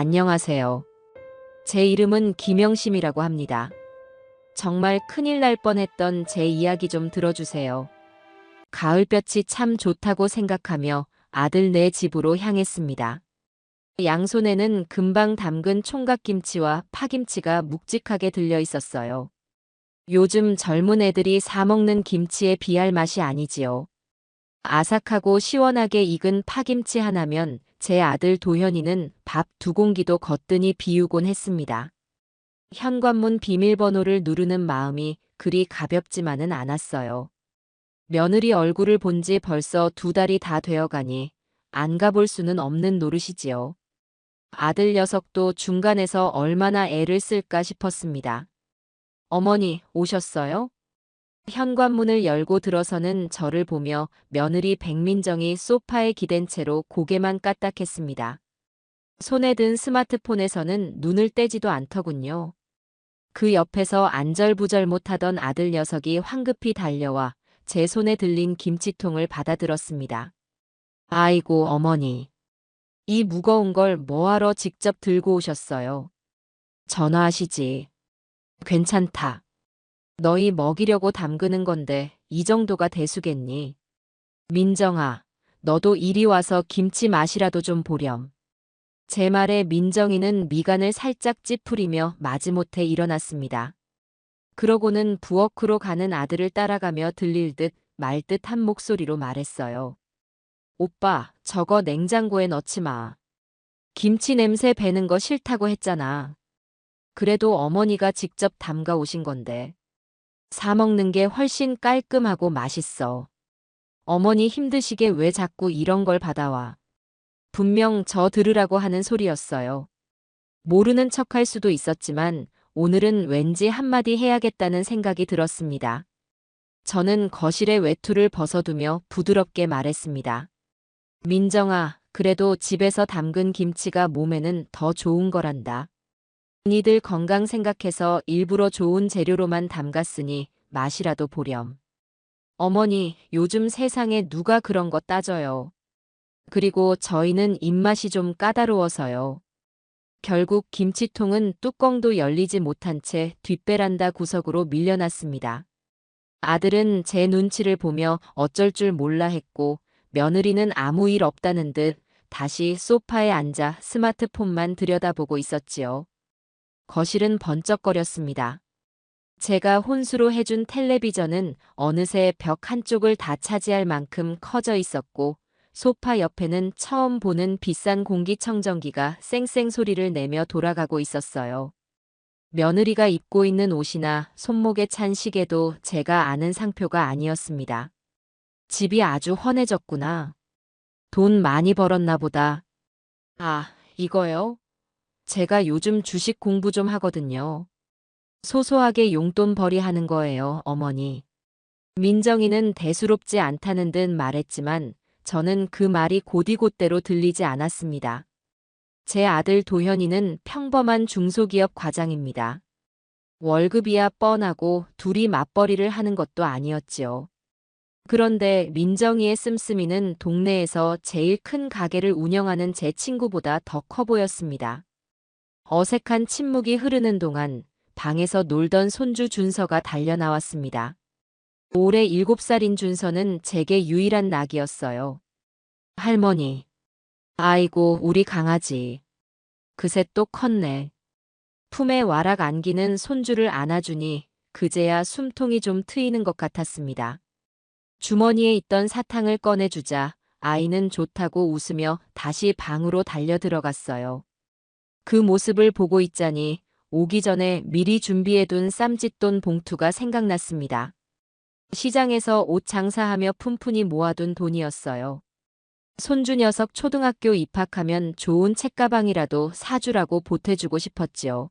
안녕하세요. 제 이름은 김영심이라고 합니다. 정말 큰일 날 뻔했던 제 이야기 좀 들어주세요. 가을볕이 참 좋다고 생각하며 아들네 집으로 향했습니다. 양손에는 금방 담근 총각김치와 파김치가 묵직하게 들려 있었어요. 요즘 젊은 애들이 사먹는 김치에 비할 맛이 아니지요. 아삭하고 시원하게 익은 파김치 하나면 제 아들 도현이는 밥 2공기도 거뜬히 비우곤 했습니다. 현관문 비밀번호를 누르는 마음이 그리 가볍지만은 않았어요. 며느리 얼굴을 본 지 벌써 2달이 다 되어가니 안 가볼 수는 없는 노릇이지요. 아들 녀석도 중간에서 얼마나 애를 쓸까 싶었습니다. 어머니, 오셨어요? 현관문을 열고 들어서는 저를 보며 며느리 백민정이 소파에 기댄 채로 고개만 까딱했습니다. 손에 든 스마트폰에서는 눈을 떼지도 않더군요. 그 옆에서 안절부절 못하던 아들 녀석이 황급히 달려와 제 손에 들린 김치통을 받아들었습니다. 아이고 어머니, 이 무거운 걸 뭐하러 직접 들고 오셨어요? 전화하시지. 괜찮다. 너희 먹이려고 담그는 건데 이 정도가 대수겠니? 민정아, 너도 이리 와서 김치 맛이라도 좀 보렴. 제 말에 민정이는 미간을 살짝 찌푸리며 마지못해 일어났습니다. 그러고는 부엌으로 가는 아들을 따라가며 들릴 듯 말 듯한 목소리로 말했어요. 오빠, 저거 냉장고에 넣지 마. 김치 냄새 배는 거 싫다고 했잖아. 그래도 어머니가 직접 담가 오신 건데. 사 먹는 게 훨씬 깔끔하고 맛있어. 어머니 힘드시게 왜 자꾸 이런 걸 받아와. 분명 저 들으라고 하는 소리였어요. 모르는 척할 수도 있었지만 오늘은 왠지 한마디 해야겠다는 생각이 들었습니다. 저는 거실에 외투를 벗어두며 부드럽게 말했습니다. 민정아, 그래도 집에서 담근 김치가 몸에는 더 좋은 거란다. 니들 건강 생각해서 일부러 좋은 재료로만 담갔으니 맛이라도 보렴. 어머니, 요즘 세상에 누가 그런 거 따져요. 그리고 저희는 입맛이 좀 까다로워서요. 결국 김치통은 뚜껑도 열리지 못한 채 뒷베란다 구석으로 밀려났습니다. 아들은 제 눈치를 보며 어쩔 줄 몰라 했고 며느리는 아무 일 없다는 듯 다시 소파에 앉아 스마트폰만 들여다보고 있었지요. 거실은 번쩍거렸습니다. 제가 혼수로 해준 텔레비전은 어느새 벽 한쪽을 다 차지할 만큼 커져 있었고 소파 옆에는 처음 보는 비싼 공기청정기가 쌩쌩 소리를 내며 돌아가고 있었어요. 며느리가 입고 있는 옷이나 손목에 찬 시계도 제가 아는 상표가 아니었습니다. 집이 아주 헌해졌구나. 돈 많이 벌었나 보다. 아, 이거요? 제가 요즘 주식 공부 좀 하거든요. 소소하게 용돈벌이 하는 거예요, 어머니. 민정이는 대수롭지 않다는 듯 말했지만 저는 그 말이 곧이곧대로 들리지 않았습니다. 제 아들 도현이는 평범한 중소기업 과장입니다. 월급이야 뻔하고 둘이 맞벌이를 하는 것도 아니었지요. 그런데 민정이의 씀씀이는 동네에서 제일 큰 가게를 운영하는 제 친구보다 더 커 보였습니다. 어색한 침묵이 흐르는 동안 방에서 놀던 손주 준서가 달려나왔습니다. 올해 7살인 준서는 제게 유일한 낙이었어요. 할머니. 아이고, 우리 강아지. 그새 또 컸네. 품에 와락 안기는 손주를 안아주니 그제야 숨통이 좀 트이는 것 같았습니다. 주머니에 있던 사탕을 꺼내주자 아이는 좋다고 웃으며 다시 방으로 달려 들어갔어요. 그 모습을 보고 있자니 오기 전에 미리 준비해둔 쌈짓돈 봉투가 생각났습니다. 시장에서 옷 장사하며 푼푼히 모아둔 돈이었어요. 손주 녀석 초등학교 입학하면 좋은 책가방이라도 사주라고 보태주고 싶었지요.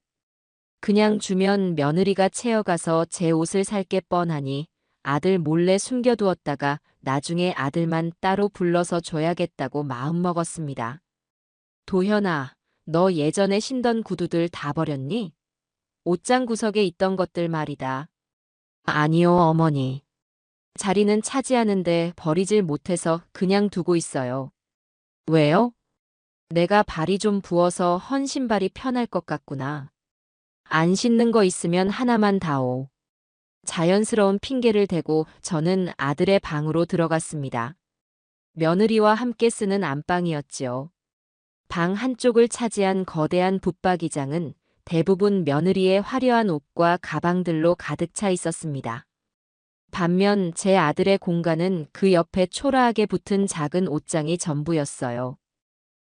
그냥 주면 며느리가 채어가서 제 옷을 살 게 뻔하니 아들 몰래 숨겨두었다가 나중에 아들만 따로 불러서 줘야겠다고 마음먹었습니다. 도현아, 너 예전에 신던 구두들 다 버렸니? 옷장 구석에 있던 것들 말이다. 아니요, 어머니. 자리는 차지하는데 버리질 못해서 그냥 두고 있어요. 왜요? 내가 발이 좀 부어서 헌 신발이 편할 것 같구나. 안 신는 거 있으면 하나만 다오. 자연스러운 핑계를 대고 저는 아들의 방으로 들어갔습니다. 며느리와 함께 쓰는 안방이었지요. 방 한쪽을 차지한 거대한 붙박이장은 대부분 며느리의 화려한 옷과 가방들로 가득 차 있었습니다. 반면 제 아들의 공간은 그 옆에 초라하게 붙은 작은 옷장이 전부였어요.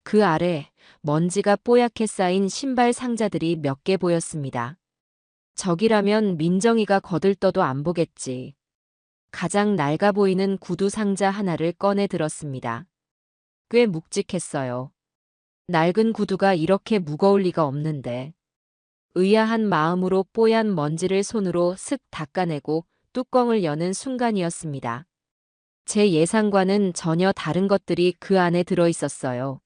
그 아래 먼지가 뽀얗게 쌓인 신발 상자들이 몇 개 보였습니다. 저기라면 민정이가 거들떠도 안 보겠지. 가장 낡아 보이는 구두 상자 하나를 꺼내 들었습니다. 꽤 묵직했어요. 낡은 구두가 이렇게 무거울 리가 없는데. 의아한 마음으로 뽀얀 먼지를 손으로 슥 닦아내고 뚜껑을 여는 순간이었습니다. 제 예상과는 전혀 다른 것들이 그 안에 들어 있었어요.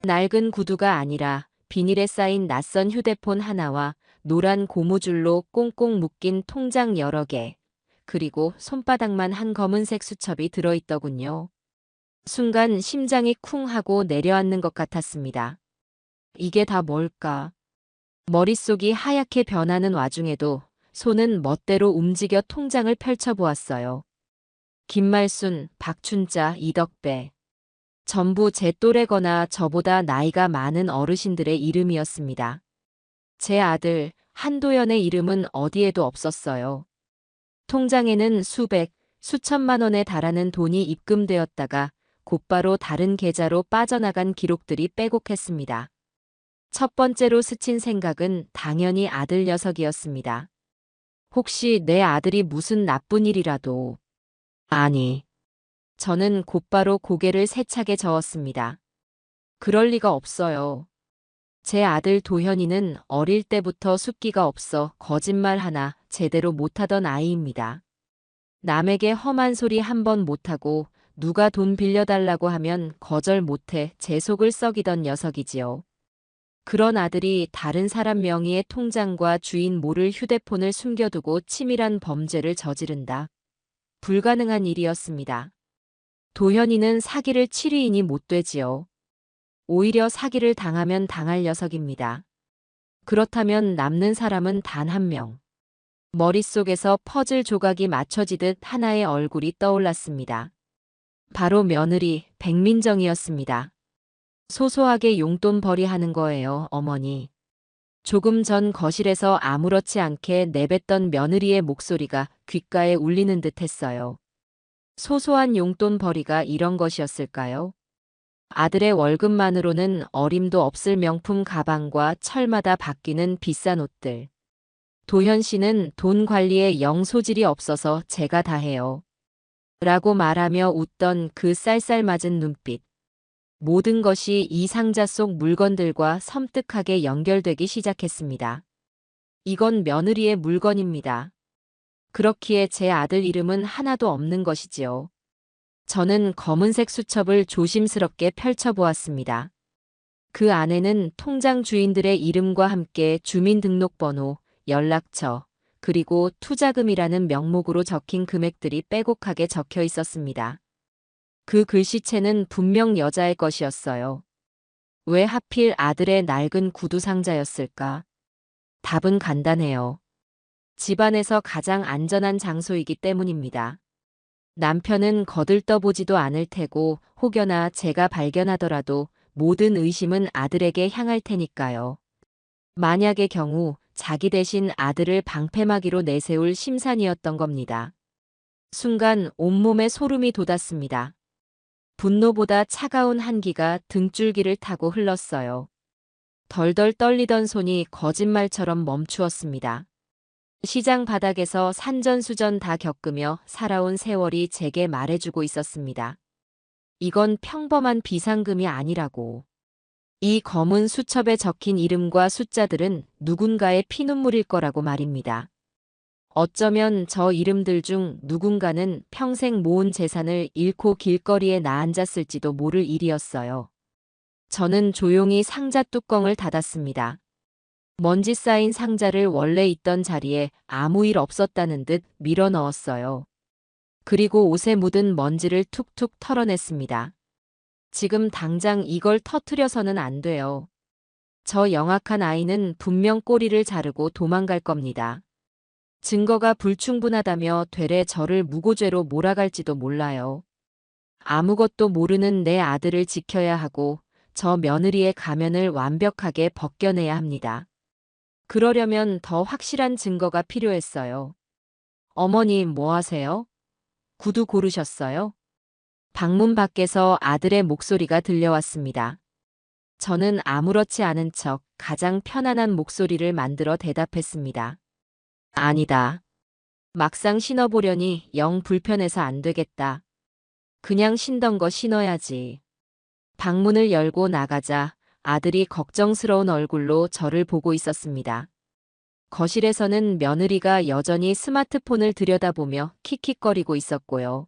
낡은 구두가 아니라 비닐에 쌓인 낯선 휴대폰 하나와 노란 고무줄로 꽁꽁 묶인 통장 여러 개, 그리고 손바닥만 한 검은색 수첩이 들어있더군요. 순간 심장이 쿵 하고 내려앉는 것 같았습니다. 이게 다 뭘까? 머릿속이 하얗게 변하는 와중에도 손은 멋대로 움직여 통장을 펼쳐보았어요. 김말순, 박춘자, 이덕배. 전부 제 또래거나 저보다 나이가 많은 어르신들의 이름이었습니다. 제 아들 한도연의 이름은 어디에도 없었어요. 통장에는 수백, 수천만 원에 달하는 돈이 입금되었다가 곧바로 다른 계좌로 빠져나간 기록들이 빼곡했습니다. 첫 번째로 스친 생각은 당연히 아들 녀석이었습니다. 혹시 내 아들이 무슨 나쁜 일이라도. 아니. 저는 곧바로 고개를 세차게 저었습니다. 그럴 리가 없어요. 제 아들 도현이는 어릴 때부터 숫기가 없어 거짓말 하나 제대로 못하던 아이입니다. 남에게 험한 소리 한 번 못하고 누가 돈 빌려달라고 하면 거절 못해 제 속을 썩이던 녀석이지요. 그런 아들이 다른 사람 명의의 통장과 주인 모를 휴대폰을 숨겨두고 치밀한 범죄를 저지른다. 불가능한 일이었습니다. 도현이는 사기를 7위인이 못 되지요. 오히려 사기를 당하면 당할 녀석입니다. 그렇다면 남는 사람은 단 한 명. 머릿속에서 퍼즐 조각이 맞춰지듯 하나의 얼굴이 떠올랐습니다. 바로 며느리 백민정이었습니다. 소소하게 용돈 벌이하는 거예요, 어머니. 조금 전 거실에서 아무렇지 않게 내뱉던 며느리의 목소리가 귓가에 울리는 듯 했어요. 소소한 용돈 벌이가 이런 것이었을까요? 아들의 월급만으로는 어림도 없을 명품 가방과 철마다 바뀌는 비싼 옷들. 도현 씨는 돈 관리에 영 소질이 없어서 제가 다 해요. 라고 말하며 웃던 그 쌀쌀맞은 눈빛. 모든 것이 이 상자 속 물건들과 섬뜩하게 연결되기 시작했습니다. 이건 며느리의 물건입니다. 그렇기에 제 아들 이름은 하나도 없는 것이지요. 저는 검은색 수첩을 조심스럽게 펼쳐보았습니다. 그 안에는 통장 주인들의 이름과 함께 주민등록번호, 연락처, 그리고 투자금이라는 명목으로 적힌 금액들이 빼곡하게 적혀 있었습니다. 그 글씨체는 분명 여자의 것이었어요. 왜 하필 아들의 낡은 구두 상자였을까? 답은 간단해요. 집안에서 가장 안전한 장소이기 때문입니다. 남편은 거들떠보지도 않을 테고 혹여나 제가 발견하더라도 모든 의심은 아들에게 향할 테니까요. 만약의 경우 자기 대신 아들을 방패막이로 내세울 심산이었던 겁니다. 순간 온몸에 소름이 돋았습니다. 분노보다 차가운 한기가 등줄기를 타고 흘렀어요. 덜덜 떨리던 손이 거짓말처럼 멈추었습니다. 시장 바닥에서 산전수전 다 겪으며 살아온 세월이 제게 말해주고 있었습니다. 이건 평범한 비상금이 아니라고. 이 검은 수첩에 적힌 이름과 숫자들은 누군가의 피눈물일 거라고 말입니다. 어쩌면 저 이름들 중 누군가는 평생 모은 재산을 잃고 길거리에 나앉았을지도 모를 일이었어요. 저는 조용히 상자 뚜껑을 닫았습니다. 먼지 쌓인 상자를 원래 있던 자리에 아무 일 없었다는 듯 밀어 넣었어요. 그리고 옷에 묻은 먼지를 툭툭 털어냈습니다. 지금 당장 이걸 터트려서는 안 돼요. 저 영악한 아이는 분명 꼬리를 자르고 도망갈 겁니다. 증거가 불충분하다며 되레 저를 무고죄로 몰아갈지도 몰라요. 아무것도 모르는 내 아들을 지켜야 하고 저 며느리의 가면을 완벽하게 벗겨내야 합니다. 그러려면 더 확실한 증거가 필요했어요. 어머니 뭐 하세요? 구두 고르셨어요? 방문 밖에서 아들의 목소리가 들려왔습니다. 저는 아무렇지 않은 척 가장 편안한 목소리를 만들어 대답했습니다. 아니다. 막상 신어보려니 영 불편해서 안 되겠다. 그냥 신던 거 신어야지. 방문을 열고 나가자 아들이 걱정스러운 얼굴로 저를 보고 있었습니다. 거실에서는 며느리가 여전히 스마트폰을 들여다보며 킥킥거리고 있었고요.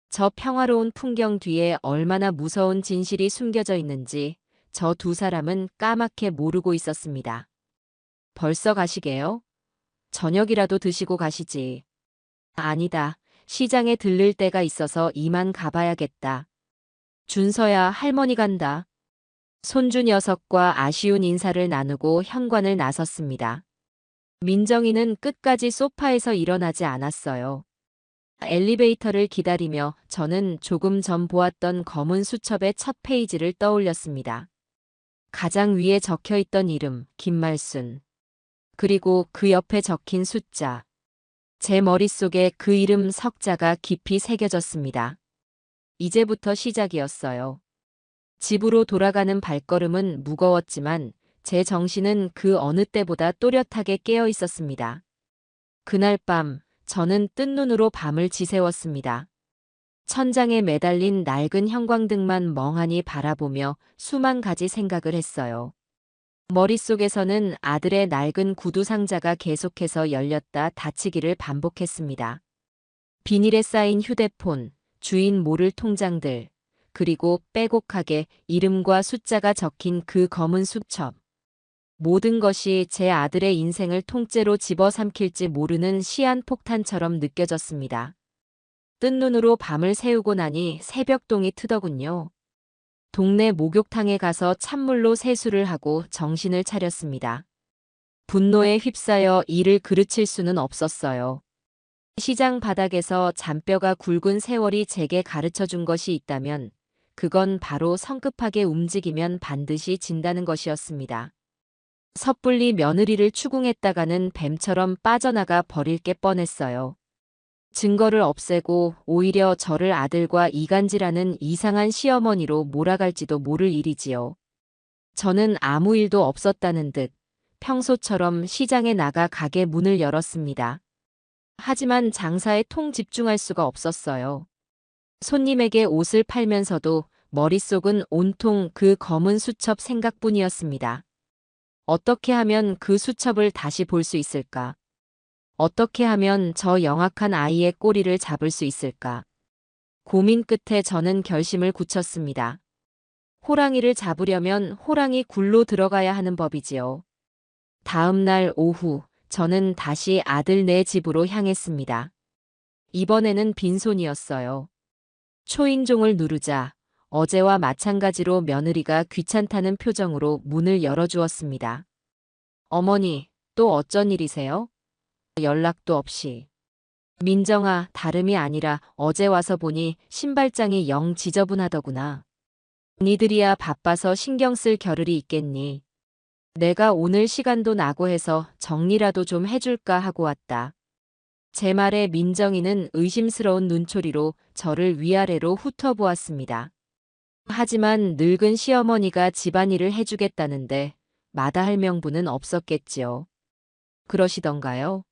저 평화로운 풍경 뒤에 얼마나 무서운 진실이 숨겨져 있는지 저 두 사람은 까맣게 모르고 있었습니다. 벌써 가시게요? 저녁이라도 드시고 가시지. 아니다. 시장에 들를 때가 있어서 이만 가봐야겠다. 준서야, 할머니 간다. 손주 녀석과 아쉬운 인사를 나누고 현관을 나섰습니다. 민정이는 끝까지 소파에서 일어나지 않았어요. 엘리베이터를 기다리며 저는 조금 전 보았던 검은 수첩의 첫 페이지를 떠올렸습니다. 가장 위에 적혀있던 이름, 김말순. 그리고 그 옆에 적힌 숫자. 제 머릿속에 그 이름 석자가 깊이 새겨졌습니다. 이제부터 시작이었어요. 집으로 돌아가는 발걸음은 무거웠지만 제 정신은 그 어느 때보다 또렷하게 깨어 있었습니다. 그날 밤 저는 뜬 눈으로 밤을 지새웠습니다. 천장에 매달린 낡은 형광등만 멍하니 바라보며 수만 가지 생각을 했어요. 머릿속에서는 아들의 낡은 구두 상자가 계속해서 열렸다 닫히기를 반복했습니다. 비닐에 쌓인 휴대폰, 주인 모를 통장들, 그리고 빼곡하게 이름과 숫자가 적힌 그 검은 수첩. 모든 것이 제 아들의 인생을 통째로 집어삼킬지 모르는 시한폭탄처럼 느껴졌습니다. 뜬 눈으로 밤을 새우고 나니 새벽동이 트더군요. 동네 목욕탕에 가서 찬물로 세수를 하고 정신을 차렸습니다. 분노에 휩싸여 이를 그르칠 수는 없었어요. 시장 바닥에서 잔뼈가 굵은 세월이 제게 가르쳐준 것이 있다면 그건 바로 성급하게 움직이면 반드시 진다는 것이었습니다. 섣불리 며느리를 추궁했다가는 뱀처럼 빠져나가 버릴 게 뻔했어요. 증거를 없애고 오히려 저를 아들과 이간질하는 이상한 시어머니로 몰아갈지도 모를 일이지요. 저는 아무 일도 없었다는 듯 평소처럼 시장에 나가 가게 문을 열었습니다. 하지만 장사에 통 집중할 수가 없었어요. 손님에게 옷을 팔면서도 머릿속은 온통 그 검은 수첩 생각뿐이었습니다. 어떻게 하면 그 수첩을 다시 볼 수 있을까? 어떻게 하면 저 영악한 아이의 꼬리를 잡을 수 있을까? 고민 끝에 저는 결심을 굳혔습니다. 호랑이를 잡으려면 호랑이 굴로 들어가야 하는 법이지요. 다음 날 오후 저는 다시 아들네 집으로 향했습니다. 이번에는 빈손이었어요. 초인종을 누르자 어제와 마찬가지로 며느리가 귀찮다는 표정으로 문을 열어주었습니다. 어머니, 또 어쩐 일이세요? 연락도 없이. 민정아, 다름이 아니라 어제 와서 보니 신발장이 영 지저분하더구나. 니들이야 바빠서 신경 쓸 겨를이 있겠니. 내가 오늘 시간도 나고 해서 정리라도 좀 해줄까 하고 왔다. 제 말에 민정이는 의심스러운 눈초리로 저를 위아래로 훑어보았습니다. 하지만 늙은 시어머니가 집안일을 해주겠다는데 마다할 명분은 없었겠지요. 그러시던가요?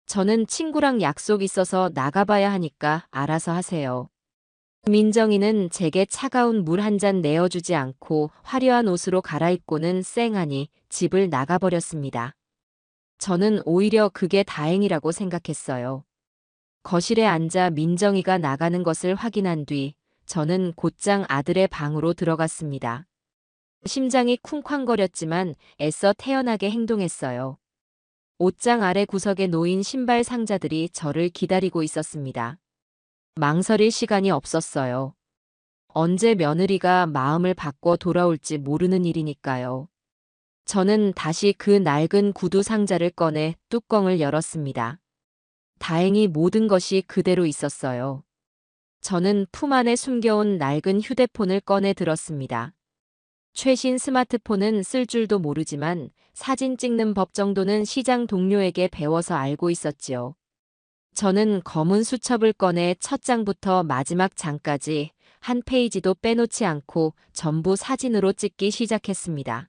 저는 친구랑 약속 있어서 나가봐야 하니까 알아서 하세요. 민정이는 제게 차가운 물 한 잔 내어주지 않고 화려한 옷으로 갈아입고는 쌩하니 집을 나가버렸습니다. 저는 오히려 그게 다행이라고 생각했어요. 거실에 앉아 민정이가 나가는 것을 확인한 뒤 저는 곧장 아들의 방으로 들어갔습니다. 심장이 쿵쾅거렸지만 애써 태연하게 행동했어요. 옷장 아래 구석에 놓인 신발 상자들이 저를 기다리고 있었습니다. 망설일 시간이 없었어요. 언제 며느리가 마음을 바꿔 돌아올지 모르는 일이니까요. 저는 다시 그 낡은 구두 상자를 꺼내 뚜껑을 열었습니다. 다행히 모든 것이 그대로 있었어요. 저는 품 안에 숨겨온 낡은 휴대폰을 꺼내 들었습니다. 최신 스마트폰은 쓸 줄도 모르지만 사진 찍는 법 정도는 시장 동료에게 배워서 알고 있었지요. 저는 검은 수첩을 꺼내 첫 장부터 마지막 장까지 한 페이지도 빼놓지 않고 전부 사진으로 찍기 시작했습니다.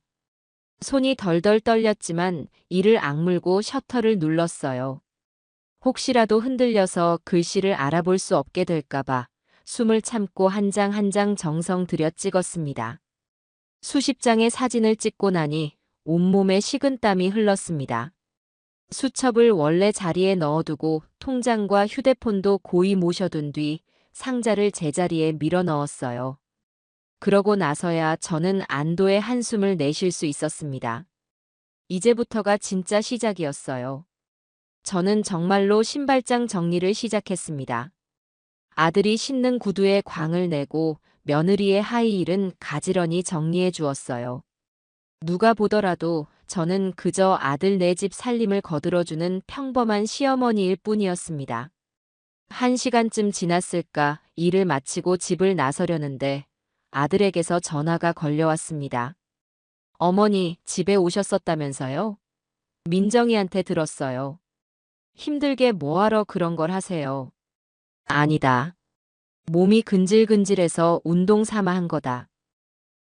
손이 덜덜 떨렸지만 이를 악물고 셔터를 눌렀어요. 혹시라도 흔들려서 글씨를 알아볼 수 없게 될까봐 숨을 참고 한 장 한 장 정성 들여 찍었습니다. 수십 장의 사진을 찍고 나니 온몸에 식은땀이 흘렀습니다. 수첩을 원래 자리에 넣어두고 통장과 휴대폰도 고이 모셔둔 뒤 상자를 제자리에 밀어 넣었어요. 그러고 나서야 저는 안도의 한숨을 내쉴 수 있었습니다. 이제부터가 진짜 시작이었어요. 저는 정말로 신발장 정리를 시작했습니다. 아들이 신는 구두에 광을 내고 며느리의 하이힐은 가지런히 정리해 주었어요. 누가 보더라도 저는 그저 아들 내 집 살림을 거들어주는 평범한 시어머니일 뿐이었습니다. 1시간쯤 지났을까 일을 마치고 집을 나서려는데 아들에게서 전화가 걸려왔습니다. 어머니, 집에 오셨었다면서요? 민정이한테 들었어요. 힘들게 뭐하러 그런 걸 하세요? 아니다. 몸이 근질근질해서 운동 삼아 한 거다.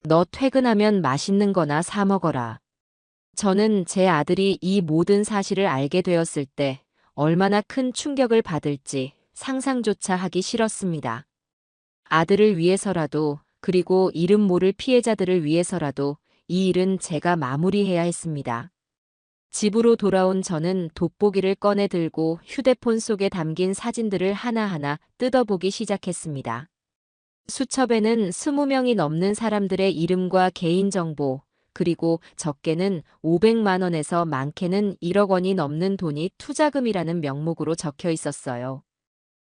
너 퇴근하면 맛있는 거나 사 먹어라. 저는 제 아들이 이 모든 사실을 알게 되었을 때 얼마나 큰 충격을 받을지 상상조차 하기 싫었습니다. 아들을 위해서라도, 그리고 이름 모를 피해자들을 위해서라도 이 일은 제가 마무리해야 했습니다. 집으로 돌아온 저는 돋보기를 꺼내 들고 휴대폰 속에 담긴 사진들을 하나하나 뜯어보기 시작했습니다. 수첩에는 20명이 넘는 사람들의 이름과 개인정보, 그리고 적게는 500만 원에서 많게는 1억 원이 넘는 돈이 투자금이라는 명목으로 적혀 있었어요.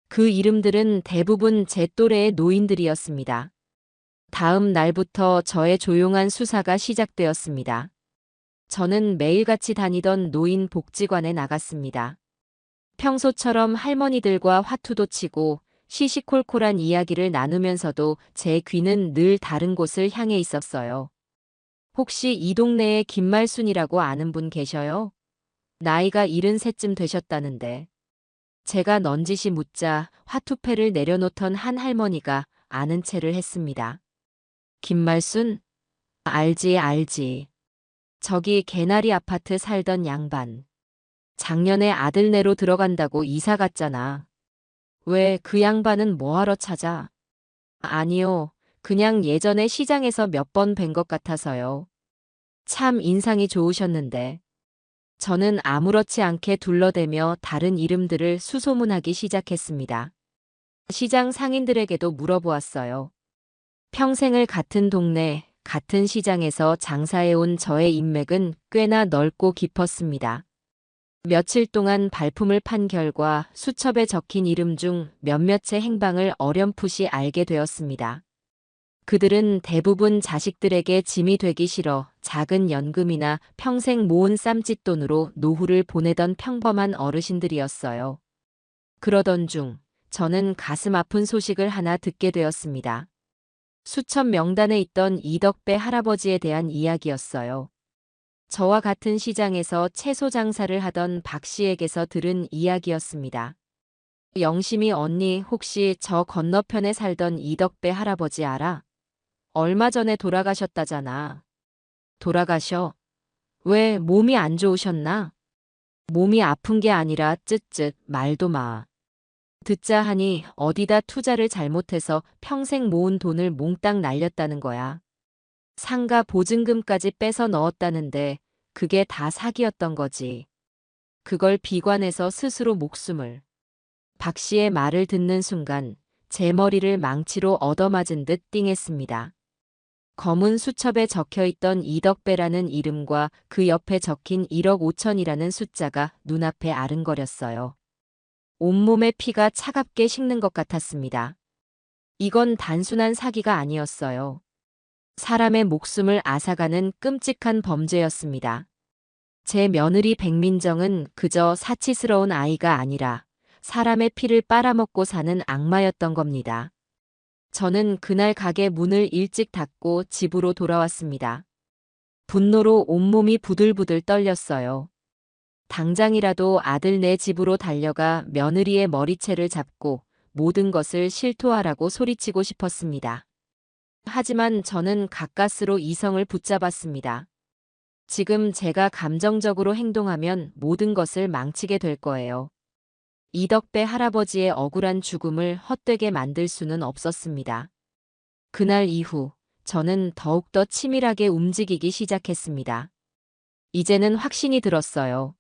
그 이름들은 대부분 제 또래의 노인들이었습니다. 다음 날부터 저의 조용한 수사가 시작되었습니다. 저는 매일같이 다니던 노인 복지관에 나갔습니다. 평소처럼 할머니들과 화투도 치고 시시콜콜한 이야기를 나누면서도 제 귀는 늘 다른 곳을 향해 있었어요. 혹시 이 동네에 김말순이라고 아는 분 계셔요? 나이가 73쯤 되셨다는데. 제가 넌지시 묻자 화투패를 내려놓던 한 할머니가 아는 체를 했습니다. 김말순? 알지, 알지. 저기 개나리 아파트 살던 양반. 작년에 아들네로 들어간다고 이사 갔잖아. 왜 그 양반은 뭐하러 찾아? 아니요. 그냥 예전에 시장에서 몇 번 뵌 것 같아서요. 참 인상이 좋으셨는데. 저는 아무렇지 않게 둘러대며 다른 이름들을 수소문하기 시작했습니다. 시장 상인들에게도 물어보았어요. 평생을 같은 동네, 같은 시장에서 장사해온 저의 인맥은 꽤나 넓고 깊었습니다. 며칠 동안 발품을 판 결과 수첩에 적힌 이름 중 몇몇의 행방을 어렴풋이 알게 되었습니다. 그들은 대부분 자식들에게 짐이 되기 싫어 작은 연금이나 평생 모은 쌈짓돈으로 노후를 보내던 평범한 어르신들이었어요. 그러던 중 저는 가슴 아픈 소식을 하나 듣게 되었습니다. 수첩 명단에 있던 이덕배 할아버지에 대한 이야기였어요. 저와 같은 시장에서 채소 장사를 하던 박 씨에게서 들은 이야기였습니다. 영심이 언니, 혹시 저 건너편에 살던 이덕배 할아버지 알아? 얼마 전에 돌아가셨다잖아. 돌아가셔? 왜 몸이 안 좋으셨나? 몸이 아픈 게 아니라 쯧쯧 말도 마. 듣자 하니 어디다 투자를 잘못해서 평생 모은 돈을 몽땅 날렸다는 거야. 상가 보증금까지 빼서 넣었다는데 그게 다 사기였던 거지. 그걸 비관해서 스스로 목숨을. 박 씨의 말을 듣는 순간 제 머리를 망치로 얻어맞은 듯 띵했습니다. 검은 수첩에 적혀있던 이덕배라는 이름과 그 옆에 적힌 1억 5천이라는 숫자가 눈앞에 아른거렸어요. 온몸의 피가 차갑게 식는 것 같았습니다. 이건 단순한 사기가 아니었어요. 사람의 목숨을 앗아가는 끔찍한 범죄였습니다. 제 며느리 백민정은 그저 사치스러운 아이가 아니라 사람의 피를 빨아먹고 사는 악마였던 겁니다. 저는 그날 가게 문을 일찍 닫고 집으로 돌아왔습니다. 분노로 온몸이 부들부들 떨렸어요. 당장이라도 아들 내 집으로 달려가 며느리의 머리채를 잡고 모든 것을 실토하라고 소리치고 싶었습니다. 하지만 저는 가까스로 이성을 붙잡았습니다. 지금 제가 감정적으로 행동하면 모든 것을 망치게 될 거예요. 이덕배 할아버지의 억울한 죽음을 헛되게 만들 수는 없었습니다. 그날 이후 저는 더욱더 치밀하게 움직이기 시작했습니다. 이제는 확신이 들었어요.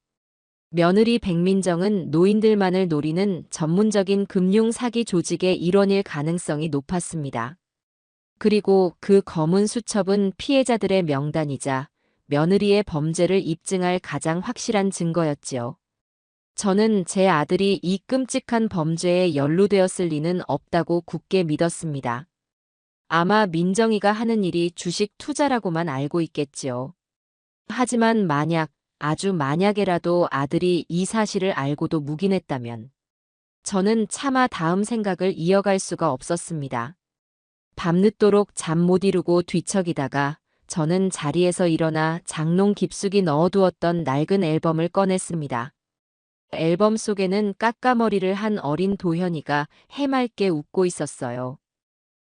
며느리 백민정은 노인들만을 노리는 전문적인 금융 사기 조직의 일원일 가능성이 높았습니다. 그리고 그 검은 수첩은 피해자들의 명단이자 며느리의 범죄를 입증할 가장 확실한 증거였지요. 저는 제 아들이 이 끔찍한 범죄에 연루되었을 리는 없다고 굳게 믿었습니다. 아마 민정이가 하는 일이 주식 투자라고만 알고 있겠지요. 하지만 만약, 아주 만약에라도 아들이 이 사실을 알고도 묵인했다면 저는 차마 다음 생각을 이어갈 수가 없었습니다. 밤늦도록 잠 못 이루고 뒤척이다가 저는 자리에서 일어나 장롱 깊숙이 넣어두었던 낡은 앨범을 꺼냈습니다. 앨범 속에는 까까머리를 한 어린 도현이가 해맑게 웃고 있었어요.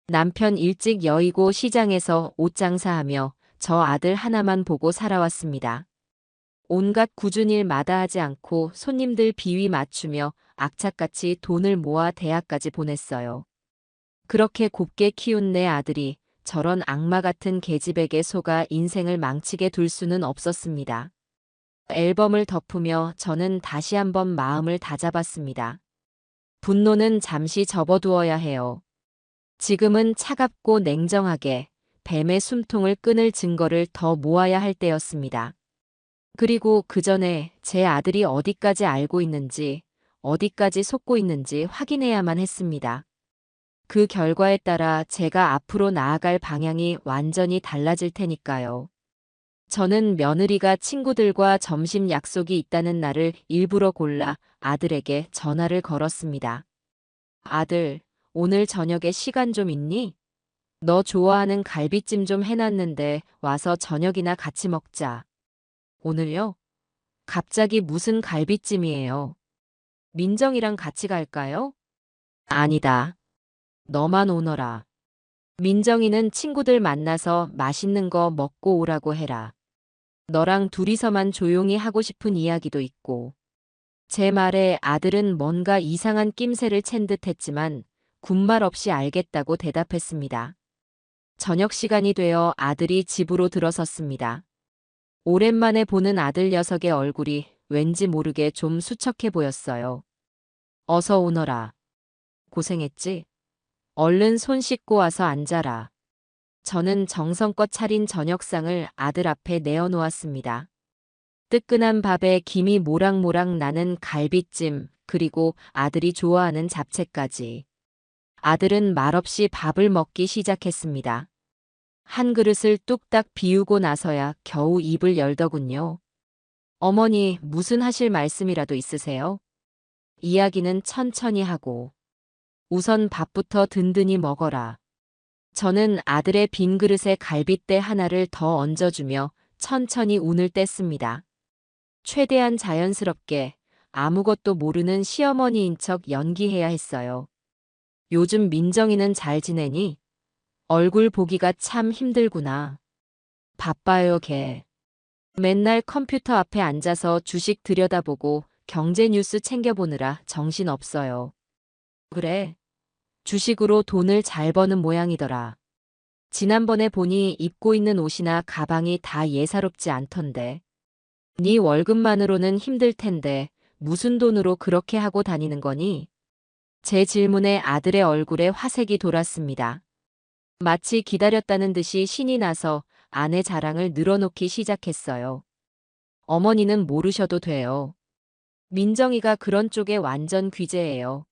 남편 일찍 여의고 시장에서 옷 장사하며 저 아들 하나만 보고 살아왔습니다. 온갖 굳은 일 마다하지 않고 손님들 비위 맞추며 악착같이 돈을 모아 대학까지 보냈어요. 그렇게 곱게 키운 내 아들이 저런 악마 같은 계집에게 속아 인생을 망치게 둘 수는 없었습니다. 앨범을 덮으며 저는 다시 한번 마음을 다잡았습니다. 분노는 잠시 접어두어야 해요. 지금은 차갑고 냉정하게 뱀의 숨통을 끊을 증거를 더 모아야 할 때였습니다. 그리고 그 전에 제 아들이 어디까지 알고 있는지, 어디까지 속고 있는지 확인해야만 했습니다. 그 결과에 따라 제가 앞으로 나아갈 방향이 완전히 달라질 테니까요. 저는 며느리가 친구들과 점심 약속이 있다는 날을 일부러 골라 아들에게 전화를 걸었습니다. 아들, 오늘 저녁에 시간 좀 있니? 너 좋아하는 갈비찜 좀 해놨는데 와서 저녁이나 같이 먹자. 오늘요? 갑자기 무슨 갈비찜이에요? 민정이랑 같이 갈까요? 아니다. 너만 오너라. 민정이는 친구들 만나서 맛있는 거 먹고 오라고 해라. 너랑 둘이서만 조용히 하고 싶은 이야기도 있고. 제 말에 아들은 뭔가 이상한 낌새를 챈 듯 했지만 군말 없이 알겠다고 대답했습니다. 저녁 시간이 되어 아들이 집으로 들어섰습니다. 오랜만에 보는 아들 녀석의 얼굴이 왠지 모르게 좀 수척해 보였어요. 어서 오너라. 고생했지? 얼른 손 씻고 와서 앉아라. 저는 정성껏 차린 저녁상을 아들 앞에 내어놓았습니다. 뜨끈한 밥에 김이 모락모락 나는 갈비찜, 그리고 아들이 좋아하는 잡채까지. 아들은 말없이 밥을 먹기 시작했습니다. 한 그릇을 뚝딱 비우고 나서야 겨우 입을 열더군요. 어머니, 무슨 하실 말씀이라도 있으세요? 이야기는 천천히 하고. 우선 밥부터 든든히 먹어라. 저는 아들의 빈 그릇에 갈빗대 하나를 더 얹어주며 천천히 운을 뗐습니다. 최대한 자연스럽게 아무것도 모르는 시어머니인 척 연기해야 했어요. 요즘 민정이는 잘 지내니? 얼굴 보기가 참 힘들구나. 바빠요, 걔. 맨날 컴퓨터 앞에 앉아서 주식 들여다보고 경제 뉴스 챙겨보느라 정신없어요. 그래. 주식으로 돈을 잘 버는 모양이더라. 지난번에 보니 입고 있는 옷이나 가방이 다 예사롭지 않던데. 네 월급만으로는 힘들 텐데 무슨 돈으로 그렇게 하고 다니는 거니? 제 질문에 아들의 얼굴에 화색이 돌았습니다. 마치 기다렸다는 듯이 신이 나서 아내 자랑을 늘어놓기 시작했어요. 어머니는 모르셔도 돼요. 민정이가 그런 쪽에 완전 귀재예요.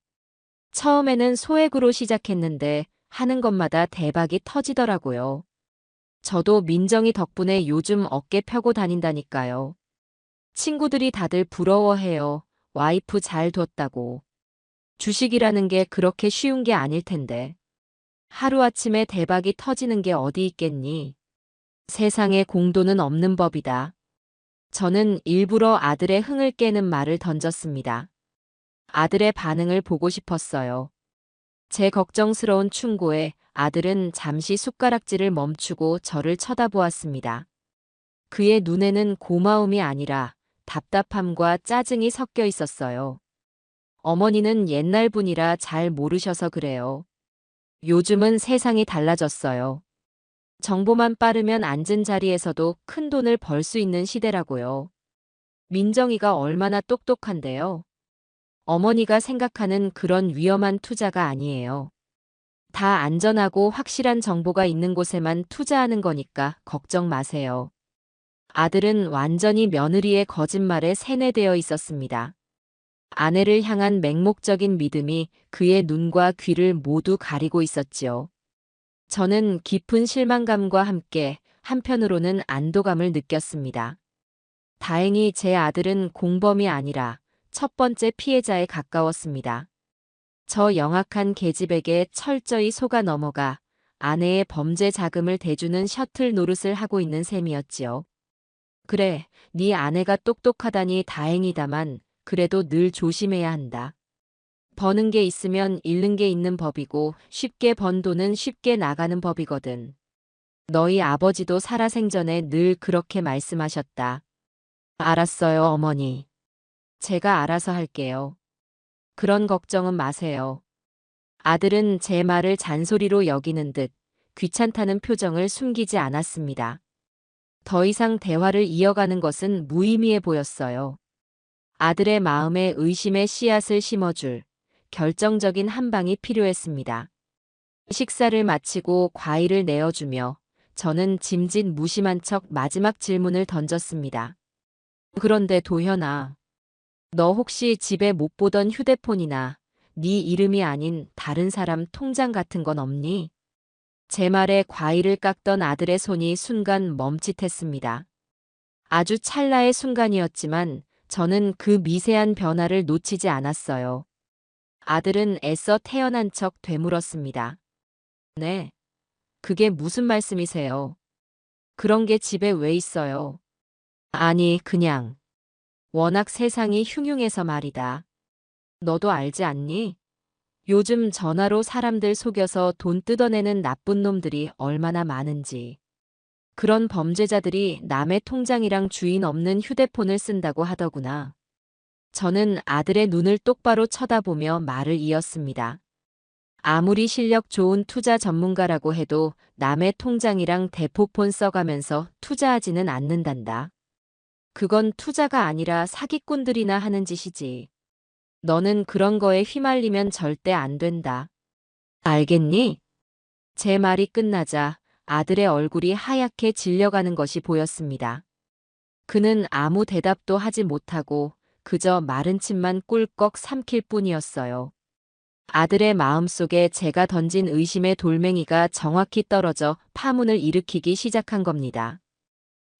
처음에는 소액으로 시작했는데 하는 것마다 대박이 터지더라고요. 저도 민정이 덕분에 요즘 어깨 펴고 다닌다니까요. 친구들이 다들 부러워해요. 와이프 잘 뒀다고. 주식이라는 게 그렇게 쉬운 게 아닐 텐데. 하루아침에 대박이 터지는 게 어디 있겠니? 세상에 공도는 없는 법이다. 저는 일부러 아들의 흥을 깨는 말을 던졌습니다. 아들의 반응을 보고 싶었어요. 제 걱정스러운 충고에 아들은 잠시 숟가락질을 멈추고 저를 쳐다보았습니다. 그의 눈에는 고마움이 아니라 답답함과 짜증이 섞여 있었어요. 어머니는 옛날 분이라 잘 모르셔서 그래요. 요즘은 세상이 달라졌어요. 정보만 빠르면 앉은 자리에서도 큰 돈을 벌 수 있는 시대라고요. 민정이가 얼마나 똑똑한데요. 어머니가 생각하는 그런 위험한 투자가 아니에요. 다 안전하고 확실한 정보가 있는 곳에만 투자하는 거니까 걱정 마세요. 아들은 완전히 며느리의 거짓말에 세뇌되어 있었습니다. 아내를 향한 맹목적인 믿음이 그의 눈과 귀를 모두 가리고 있었지요. 저는 깊은 실망감과 함께 한편으로는 안도감을 느꼈습니다. 다행히 제 아들은 공범이 아니라 첫 번째 피해자에 가까웠습니다. 저 영악한 계집에게 철저히 속아 넘어가 아내의 범죄 자금을 대주는 셔틀 노릇을 하고 있는 셈이었지요. 그래, 네 아내가 똑똑하다니 다행이다만 그래도 늘 조심해야 한다. 버는 게 있으면 잃는 게 있는 법이고 쉽게 번 돈은 쉽게 나가는 법이거든. 너희 아버지도 살아생전에 늘 그렇게 말씀하셨다. 알았어요, 어머니. 제가 알아서 할게요. 그런 걱정은 마세요. 아들은 제 말을 잔소리로 여기는 듯 귀찮다는 표정을 숨기지 않았습니다. 더 이상 대화를 이어가는 것은 무의미해 보였어요. 아들의 마음에 의심의 씨앗을 심어줄 결정적인 한 방이 필요했습니다. 식사를 마치고 과일을 내어주며 저는 짐짓 무심한 척 마지막 질문을 던졌습니다. 그런데 도현아, 너 혹시 집에 못 보던 휴대폰이나 네 이름이 아닌 다른 사람 통장 같은 건 없니? 제 말에 과일을 깎던 아들의 손이 순간 멈칫했습니다. 아주 찰나의 순간이었지만 저는 그 미세한 변화를 놓치지 않았어요. 아들은 애써 태어난 척 되물었습니다. 네, 그게 무슨 말씀이세요? 그런 게 집에 왜 있어요? 아니, 그냥. 워낙 세상이 흉흉해서 말이다. 너도 알지 않니? 요즘 전화로 사람들 속여서 돈 뜯어내는 나쁜 놈들이 얼마나 많은지. 그런 범죄자들이 남의 통장이랑 주인 없는 휴대폰을 쓴다고 하더구나. 저는 아들의 눈을 똑바로 쳐다보며 말을 이었습니다. 아무리 실력 좋은 투자 전문가라고 해도 남의 통장이랑 대포폰 써가면서 투자하지는 않는단다. 그건 투자가 아니라 사기꾼들이나 하는 짓이지. 너는 그런 거에 휘말리면 절대 안 된다. 알겠니? 제 말이 끝나자 아들의 얼굴이 하얗게 질려가는 것이 보였습니다. 그는 아무 대답도 하지 못하고 그저 마른 침만 꿀꺽 삼킬 뿐이었어요. 아들의 마음속에 제가 던진 의심의 돌멩이가 정확히 떨어져 파문을 일으키기 시작한 겁니다.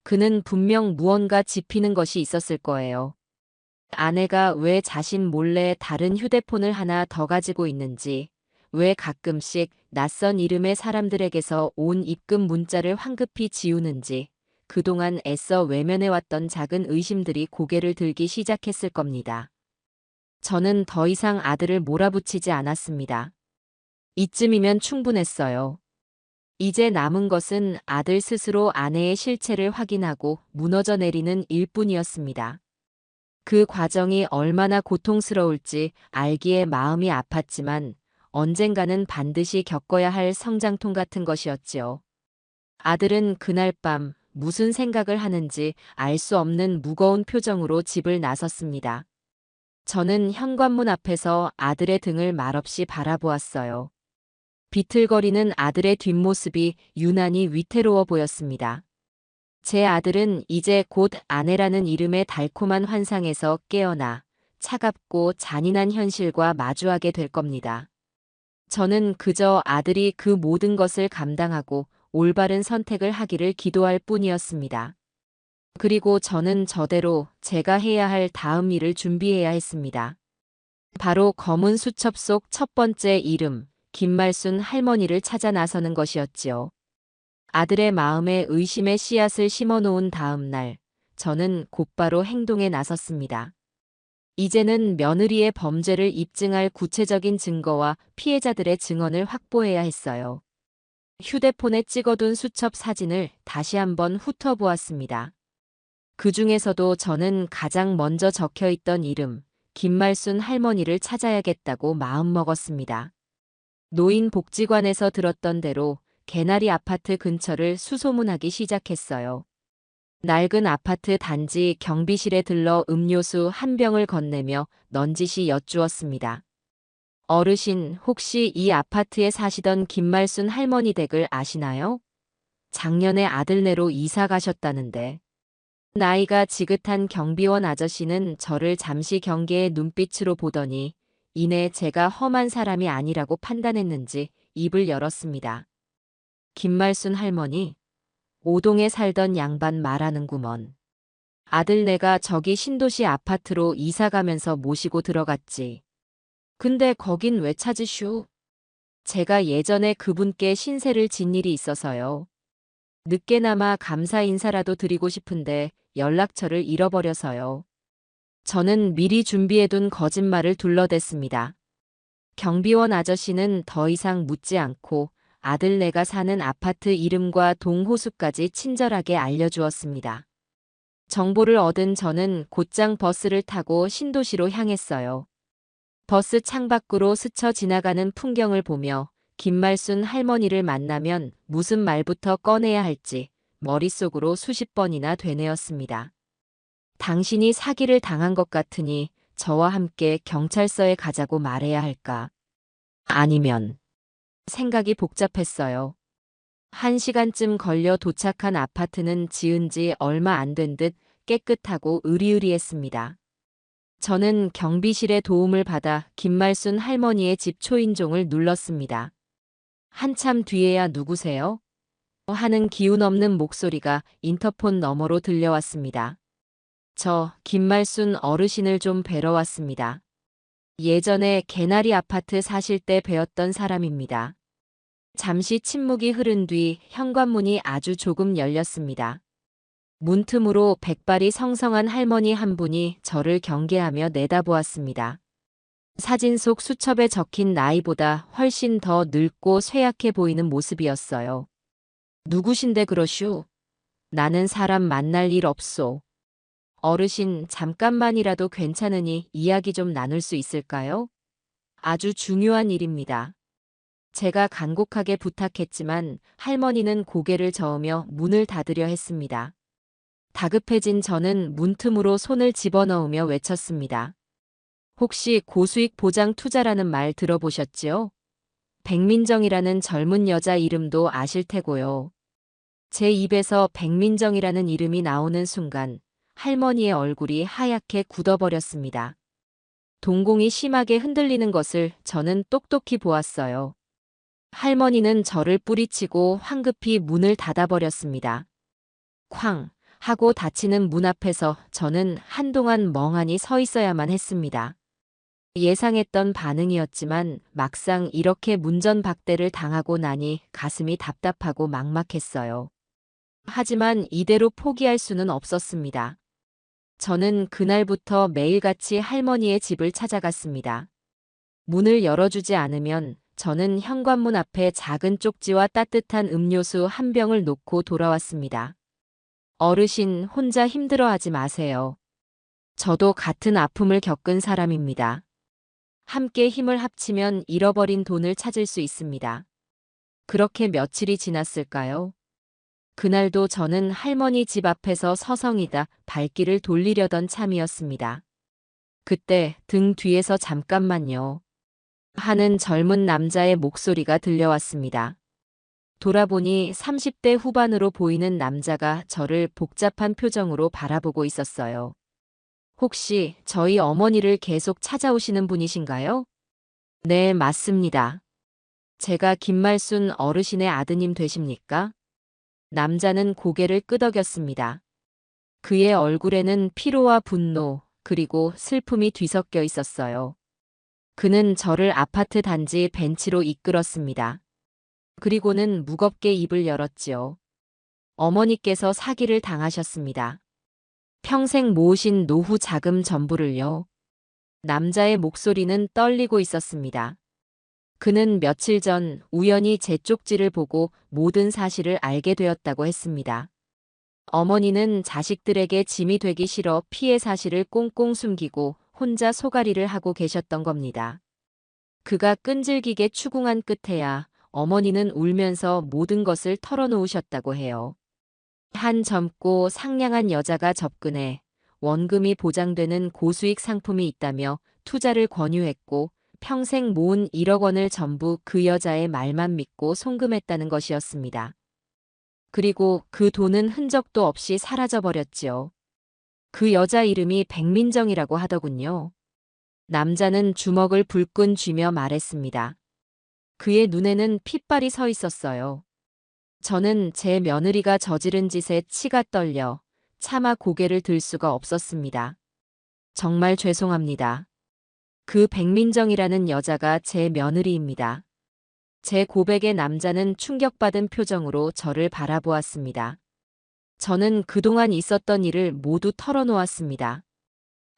그는 분명 무언가 짚히는 것이 있었을 거예요. 아내가 왜 자신 몰래 다른 휴대폰을 하나 더 가지고 있는지, 왜 가끔씩 낯선 이름의 사람들에게서 온 입금 문자를 황급히 지우는지, 그동안 애써 외면해왔던 작은 의심들이 고개를 들기 시작했을 겁니다. 저는 더 이상 아들을 몰아붙이지 않았습니다. 이쯤이면 충분했어요. 이제 남은 것은 아들 스스로 아내의 실체를 확인하고 무너져 내리는 일뿐이었습니다. 그 과정이 얼마나 고통스러울지 알기에 마음이 아팠지만 언젠가는 반드시 겪어야 할 성장통 같은 것이었지요. 아들은 그날 밤 무슨 생각을 하는지 알 수 없는 무거운 표정으로 집을 나섰습니다. 저는 현관문 앞에서 아들의 등을 말없이 바라보았어요. 비틀거리는 아들의 뒷모습이 유난히 위태로워 보였습니다. 제 아들은 이제 곧 아내라는 이름의 달콤한 환상에서 깨어나 차갑고 잔인한 현실과 마주하게 될 겁니다. 저는 그저 아들이 그 모든 것을 감당하고 올바른 선택을 하기를 기도할 뿐이었습니다. 그리고 저는 저대로 제가 해야 할 다음 일을 준비해야 했습니다. 바로 검은 수첩 속 첫 번째 이름, 김말순 할머니를 찾아 나서는 것이었지요. 아들의 마음에 의심의 씨앗을 심어 놓은 다음 날, 저는 곧바로 행동에 나섰습니다. 이제는 며느리의 범죄를 입증할 구체적인 증거와 피해자들의 증언을 확보해야 했어요. 휴대폰에 찍어둔 수첩 사진을 다시 한번 훑어보았습니다. 그 중에서도 저는 가장 먼저 적혀 있던 이름, 김말순 할머니를 찾아야겠다고 마음먹었습니다. 노인복지관에서 들었던 대로 개나리 아파트 근처를 수소문하기 시작했어요. 낡은 아파트 단지 경비실에 들러 음료수 한 병을 건네며 넌지시 여쭈었습니다. 어르신, 혹시 이 아파트에 사시던 김말순 할머니 댁을 아시나요? 작년에 아들네로 이사 가셨다는데. 나이가 지긋한 경비원 아저씨는 저를 잠시 경계의 눈빛으로 보더니 이내 제가 험한 사람이 아니라고 판단했는지 입을 열었습니다. 김말순 할머니? 오동에 살던 양반 말하는구먼. 아들네가 저기 신도시 아파트로 이사 가면서 모시고 들어갔지. 근데 거긴 왜 찾으슈? 제가 예전에 그분께 신세를 진 일이 있어서요. 늦게나마 감사 인사라도 드리고 싶은데 연락처를 잃어버려서요. 저는 미리 준비해둔 거짓말을 둘러댔습니다. 경비원 아저씨는 더 이상 묻지 않고 아들네가 사는 아파트 이름과 동호수까지 친절하게 알려주었습니다. 정보를 얻은 저는 곧장 버스를 타고 신도시로 향했어요. 버스 창밖으로 스쳐 지나가는 풍경을 보며 김말순 할머니를 만나면 무슨 말부터 꺼내야 할지 머릿속으로 수십 번이나 되뇌었습니다. 당신이 사기를 당한 것 같으니 저와 함께 경찰서에 가자고 말해야 할까? 아니면 생각이 복잡했어요. 1시간쯤 걸려 도착한 아파트는 지은 지 얼마 안 된 듯 깨끗하고 으리으리했습니다. 저는 경비실의 도움을 받아 김말순 할머니의 집 초인종을 눌렀습니다. 한참 뒤에야 누구세요? 하는 기운 없는 목소리가 인터폰 너머로 들려왔습니다. 저 김말순 어르신을 좀 뵈러 왔습니다. 예전에 개나리 아파트 사실 때 뵈었던 사람입니다. 잠시 침묵이 흐른 뒤 현관문이 아주 조금 열렸습니다. 문틈으로 백발이 성성한 할머니 한 분이 저를 경계하며 내다보았습니다. 사진 속 수첩에 적힌 나이보다 훨씬 더 늙고 쇠약해 보이는 모습이었어요. 누구신데 그러슈? 나는 사람 만날 일 없소. 어르신, 잠깐만이라도 괜찮으니 이야기 좀 나눌 수 있을까요? 아주 중요한 일입니다. 제가 간곡하게 부탁했지만 할머니는 고개를 저으며 문을 닫으려 했습니다. 다급해진 저는 문틈으로 손을 집어넣으며 외쳤습니다. 혹시 고수익 보장 투자라는 말 들어보셨지요? 백민정이라는 젊은 여자 이름도 아실 테고요. 제 입에서 백민정이라는 이름이 나오는 순간 할머니의 얼굴이 하얗게 굳어버렸습니다. 동공이 심하게 흔들리는 것을 저는 똑똑히 보았어요. 할머니는 저를 뿌리치고 황급히 문을 닫아버렸습니다. 쾅 하고 닫히는 문 앞에서 저는 한동안 멍하니 서 있어야만 했습니다. 예상했던 반응이었지만 막상 이렇게 문전박대를 당하고 나니 가슴이 답답하고 막막했어요. 하지만 이대로 포기할 수는 없었습니다. 저는 그날부터 매일같이 할머니의 집을 찾아갔습니다. 문을 열어주지 않으면 저는 현관문 앞에 작은 쪽지와 따뜻한 음료수 한 병을 놓고 돌아왔습니다. 어르신, 혼자 힘들어하지 마세요. 저도 같은 아픔을 겪은 사람입니다. 함께 힘을 합치면 잃어버린 돈을 찾을 수 있습니다. 그렇게 며칠이 지났을까요? 그날도 저는 할머니 집 앞에서 서성이다 발길을 돌리려던 참이었습니다. 그때 등 뒤에서 잠깐만요. 하는 젊은 남자의 목소리가 들려왔습니다. 돌아보니 30대 후반으로 보이는 남자가 저를 복잡한 표정으로 바라보고 있었어요. 혹시 저희 어머니를 계속 찾아오시는 분이신가요? 네, 맞습니다. 제가 김말순 어르신의 아드님 되십니까? 남자는 고개를 끄덕였습니다. 그의 얼굴에는 피로와 분노, 그리고 슬픔이 뒤섞여 있었어요. 그는 저를 아파트 단지 벤치로 이끌었습니다. 그리고는 무겁게 입을 열었지요. 어머니께서 사기를 당하셨습니다. 평생 모으신 노후 자금 전부를요. 남자의 목소리는 떨리고 있었습니다. 그는 며칠 전 우연히 제 쪽지를 보고 모든 사실을 알게 되었다고 했습니다. 어머니는 자식들에게 짐이 되기 싫어 피해 사실을 꽁꽁 숨기고 혼자 소가리를 하고 계셨던 겁니다. 그가 끈질기게 추궁한 끝에야 어머니는 울면서 모든 것을 털어놓으셨다고 해요. 한 젊고 상냥한 여자가 접근해 원금이 보장되는 고수익 상품이 있다며 투자를 권유했고 평생 모은 1억 원을 전부 그 여자의 말만 믿고 송금했다는 것이었습니다. 그리고 그 돈은 흔적도 없이 사라져버렸지요. 그 여자 이름이 백민정이라고 하더군요. 남자는 주먹을 불끈 쥐며 말했습니다. 그의 눈에는 핏발이 서 있었어요. 저는 제 며느리가 저지른 짓에 치가 떨려 차마 고개를 들 수가 없었습니다. 정말 죄송합니다. 그 백민정이라는 여자가 제 며느리입니다. 제 고백에 남자는 충격받은 표정으로 저를 바라보았습니다. 저는 그동안 있었던 일을 모두 털어놓았습니다.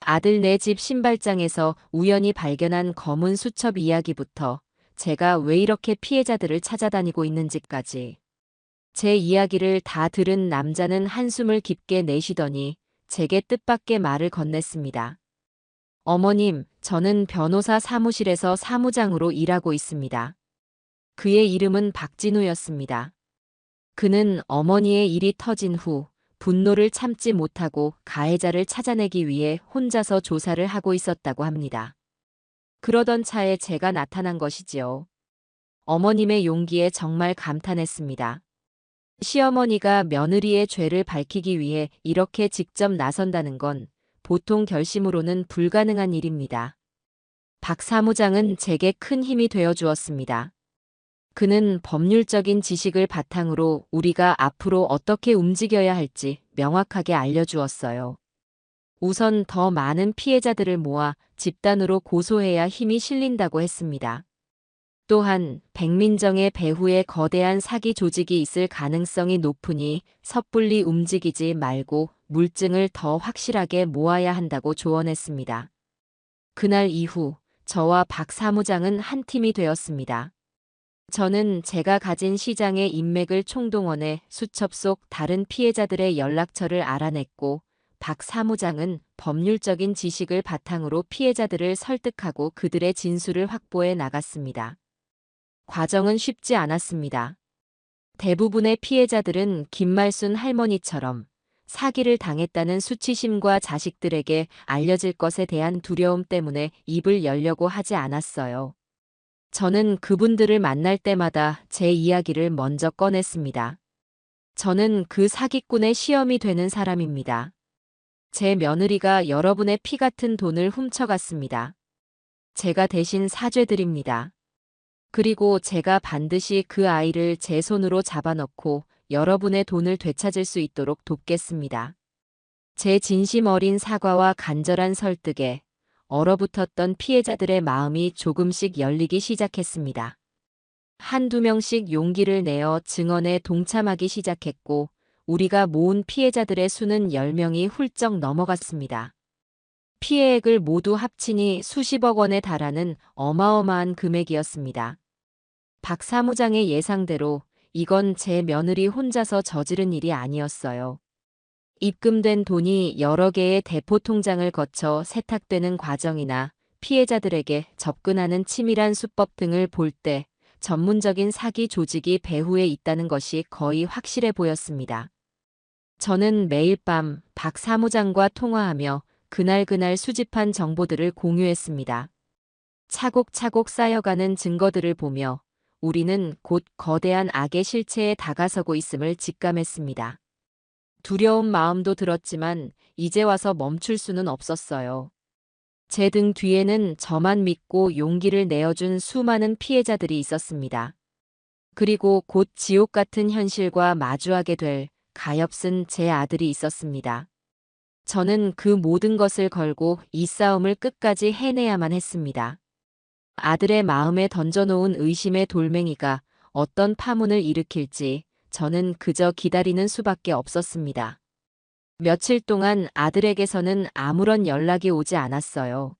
아들 내 집 신발장에서 우연히 발견한 검은 수첩 이야기부터 제가 왜 이렇게 피해자들을 찾아다니고 있는지까지. 제 이야기를 다 들은 남자는 한숨을 깊게 내쉬더니 제게 뜻밖의 말을 건넸습니다. 어머님, 저는 변호사 사무실에서 사무장으로 일하고 있습니다. 그의 이름은 박진우였습니다. 그는 어머니의 일이 터진 후 분노를 참지 못하고 가해자를 찾아내기 위해 혼자서 조사를 하고 있었다고 합니다. 그러던 차에 제가 나타난 것이지요. 어머님의 용기에 정말 감탄했습니다. 시어머니가 며느리의 죄를 밝히기 위해 이렇게 직접 나선다는 건 보통 결심으로는 불가능한 일입니다. 박 사무장은 제게 큰 힘이 되어 주었습니다. 그는 법률적인 지식을 바탕으로 우리가 앞으로 어떻게 움직여야 할지 명확하게 알려주었어요. 우선 더 많은 피해자들을 모아 집단으로 고소해야 힘이 실린다고 했습니다. 또한 백민정의 배후에 거대한 사기 조직이 있을 가능성이 높으니 섣불리 움직이지 말고 물증을 더 확실하게 모아야 한다고 조언했습니다. 그날 이후 저와 박 사무장은 한 팀이 되었습니다. 저는 제가 가진 시장의 인맥을 총동원해 수첩 속 다른 피해자들의 연락처를 알아냈고 박 사무장은 법률적인 지식을 바탕으로 피해자들을 설득하고 그들의 진술을 확보해 나갔습니다. 과정은 쉽지 않았습니다. 대부분의 피해자들은 김말순 할머니처럼 사기를 당했다는 수치심과 자식들에게 알려질 것에 대한 두려움 때문에 입을 열려고 하지 않았어요. 저는 그분들을 만날 때마다 제 이야기를 먼저 꺼냈습니다. 저는 그 사기꾼의 시험이 되는 사람입니다. 제 며느리가 여러분의 피 같은 돈을 훔쳐갔습니다. 제가 대신 사죄드립니다. 그리고 제가 반드시 그 아이를 제 손으로 잡아넣고 여러분의 돈을 되찾을 수 있도록 돕겠습니다. 제 진심 어린 사과와 간절한 설득에 얼어붙었던 피해자들의 마음이 조금씩 열리기 시작했습니다. 한두 명씩 용기를 내어 증언에 동참하기 시작했고 우리가 모은 피해자들의 수는 10명이 훌쩍 넘어갔습니다. 피해액을 모두 합치니 수십억 원에 달하는 어마어마한 금액이었습니다. 박 사무장의 예상대로 이건 제 며느리 혼자서 저지른 일이 아니었어요. 입금된 돈이 여러 개의 대포 통장을 거쳐 세탁되는 과정이나 피해자들에게 접근하는 치밀한 수법 등을 볼 때 전문적인 사기 조직이 배후에 있다는 것이 거의 확실해 보였습니다. 저는 매일 밤 박 사무장과 통화하며 그날 수집한 정보들을 공유했습니다. 차곡차곡 쌓여가는 증거들을 보며 우리는 곧 거대한 악의 실체에 다가서고 있음을 직감했습니다. 두려운 마음도 들었지만 이제 와서 멈출 수는 없었어요. 제 등 뒤에는 저만 믿고 용기를 내어준 수많은 피해자들이 있었습니다. 그리고 곧 지옥 같은 현실과 마주하게 될 가엾은 제 아들이 있었습니다. 저는 그 모든 것을 걸고 이 싸움을 끝까지 해내야만 했습니다. 아들의 마음에 던져놓은 의심의 돌멩이가 어떤 파문을 일으킬지 저는 그저 기다리는 수밖에 없었습니다. 며칠 동안 아들에게서는 아무런 연락이 오지 않았어요.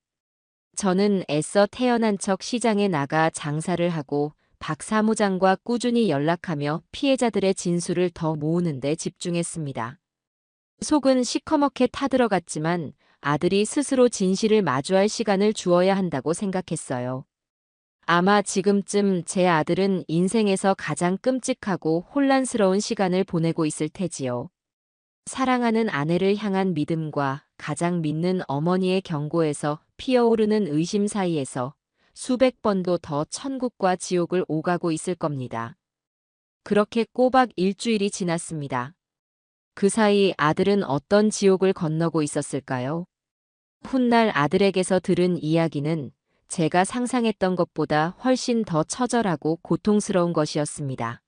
저는 애써 태어난 척 시장에 나가 장사를 하고 박 사무장과 꾸준히 연락하며 피해자들의 진술을 더 모으는 데 집중했습니다. 속은 시커멓게 타들어갔지만 아들이 스스로 진실을 마주할 시간을 주어야 한다고 생각했어요. 아마 지금쯤 제 아들은 인생에서 가장 끔찍하고 혼란스러운 시간을 보내고 있을 테지요. 사랑하는 아내를 향한 믿음과 가장 믿는 어머니의 경고에서 피어오르는 의심 사이에서 수백 번도 더 천국과 지옥을 오가고 있을 겁니다. 그렇게 꼬박 일주일이 지났습니다. 그 사이 아들은 어떤 지옥을 건너고 있었을까요? 훗날 아들에게서 들은 이야기는 제가 상상했던 것보다 훨씬 더 처절하고 고통스러운 것이었습니다.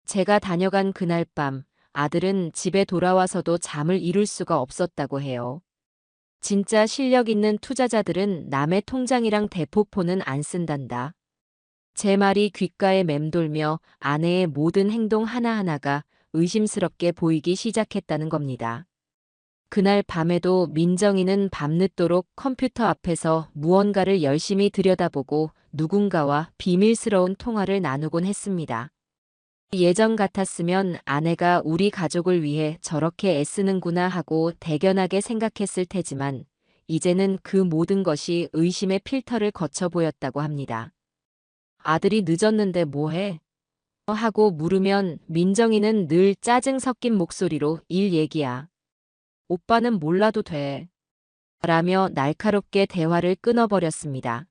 제가 다녀간 그날 밤 아들은 집에 돌아와서도 잠을 이룰 수가 없었다고 해요. 진짜 실력 있는 투자자들은 남의 통장이랑 대포폰은 안 쓴단다. 제 말이 귓가에 맴돌며 아내의 모든 행동 하나하나가 의심스럽게 보이기 시작했다는 겁니다. 그날 밤에도 민정이는 밤늦도록 컴퓨터 앞에서 무언가를 열심히 들여다보고 누군가와 비밀스러운 통화를 나누곤 했습니다. 예전 같았으면 아내가 우리 가족을 위해 저렇게 애쓰는구나 하고 대견하게 생각했을 테지만 이제는 그 모든 것이 의심의 필터를 거쳐 보였다고 합니다. 아들이 늦었는데 뭐해? 하고 물으면 민정이는 늘 짜증 섞인 목소리로 일 얘기야. 오빠는 몰라도 돼. 라며 날카롭게 대화를 끊어버렸습니다.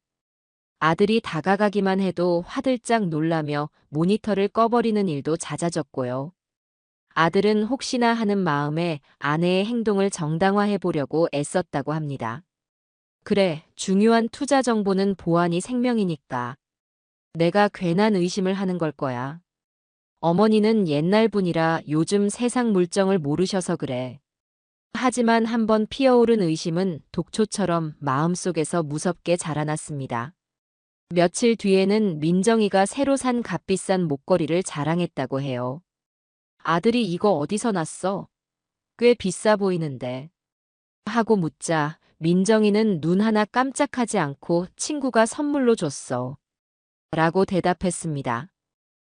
아들이 다가가기만 해도 화들짝 놀라며 모니터를 꺼버리는 일도 잦아졌고요. 아들은 혹시나 하는 마음에 아내의 행동을 정당화해 보려고 애썼다고 합니다. 그래, 중요한 투자 정보는 보안이 생명이니까. 내가 괜한 의심을 하는 걸 거야. 어머니는 옛날 분이라 요즘 세상 물정을 모르셔서 그래. 하지만 한번 피어오른 의심은 독초처럼 마음속에서 무섭게 자라났습니다. 며칠 뒤에는 민정이가 새로 산 값비싼 목걸이를 자랑했다고 해요. 아들이 이거 어디서 났어? 꽤 비싸 보이는데. 하고 묻자 민정이는 눈 하나 깜짝하지 않고 친구가 선물로 줬어. 라고 대답했습니다.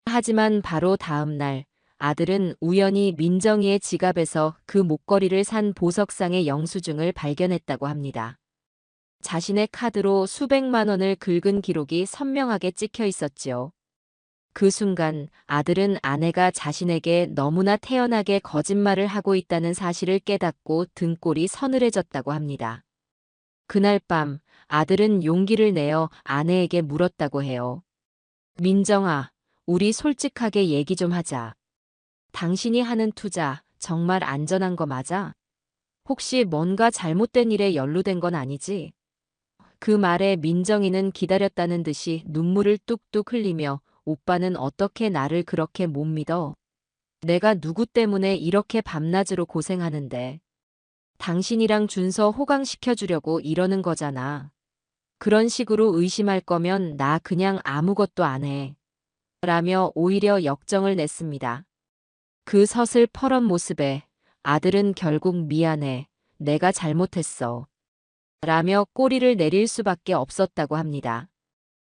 하지만 바로 다음 날 아들은 우연히 민정이의 지갑에서 그 목걸이를 산 보석상의 영수증을 발견했다고 합니다. 자신의 카드로 수백만 원을 긁은 기록이 선명하게 찍혀 있었지요. 그 순간 아들은 아내가 자신에게 너무나 태연하게 거짓말을 하고 있다는 사실을 깨닫고 등골이 서늘해졌다고 합니다. 그날 밤 아들은 용기를 내어 아내에게 물었다고 해요. 민정아, 우리 솔직하게 얘기 좀 하자. 당신이 하는 투자 정말 안전한 거 맞아? 혹시 뭔가 잘못된 일에 연루된 건 아니지? 그 말에 민정이는 기다렸다는 듯이 눈물을 뚝뚝 흘리며 오빠는 어떻게 나를 그렇게 못 믿어? 내가 누구 때문에 이렇게 밤낮으로 고생하는데. 당신이랑 준서 호강시켜주려고 이러는 거잖아. 그런 식으로 의심할 거면 나 그냥 아무것도 안 해. 라며 오히려 역정을 냈습니다. 그 서슬퍼런 모습에 아들은 결국 미안해. 내가 잘못했어. 라며 꼬리를 내릴 수밖에 없었다고 합니다.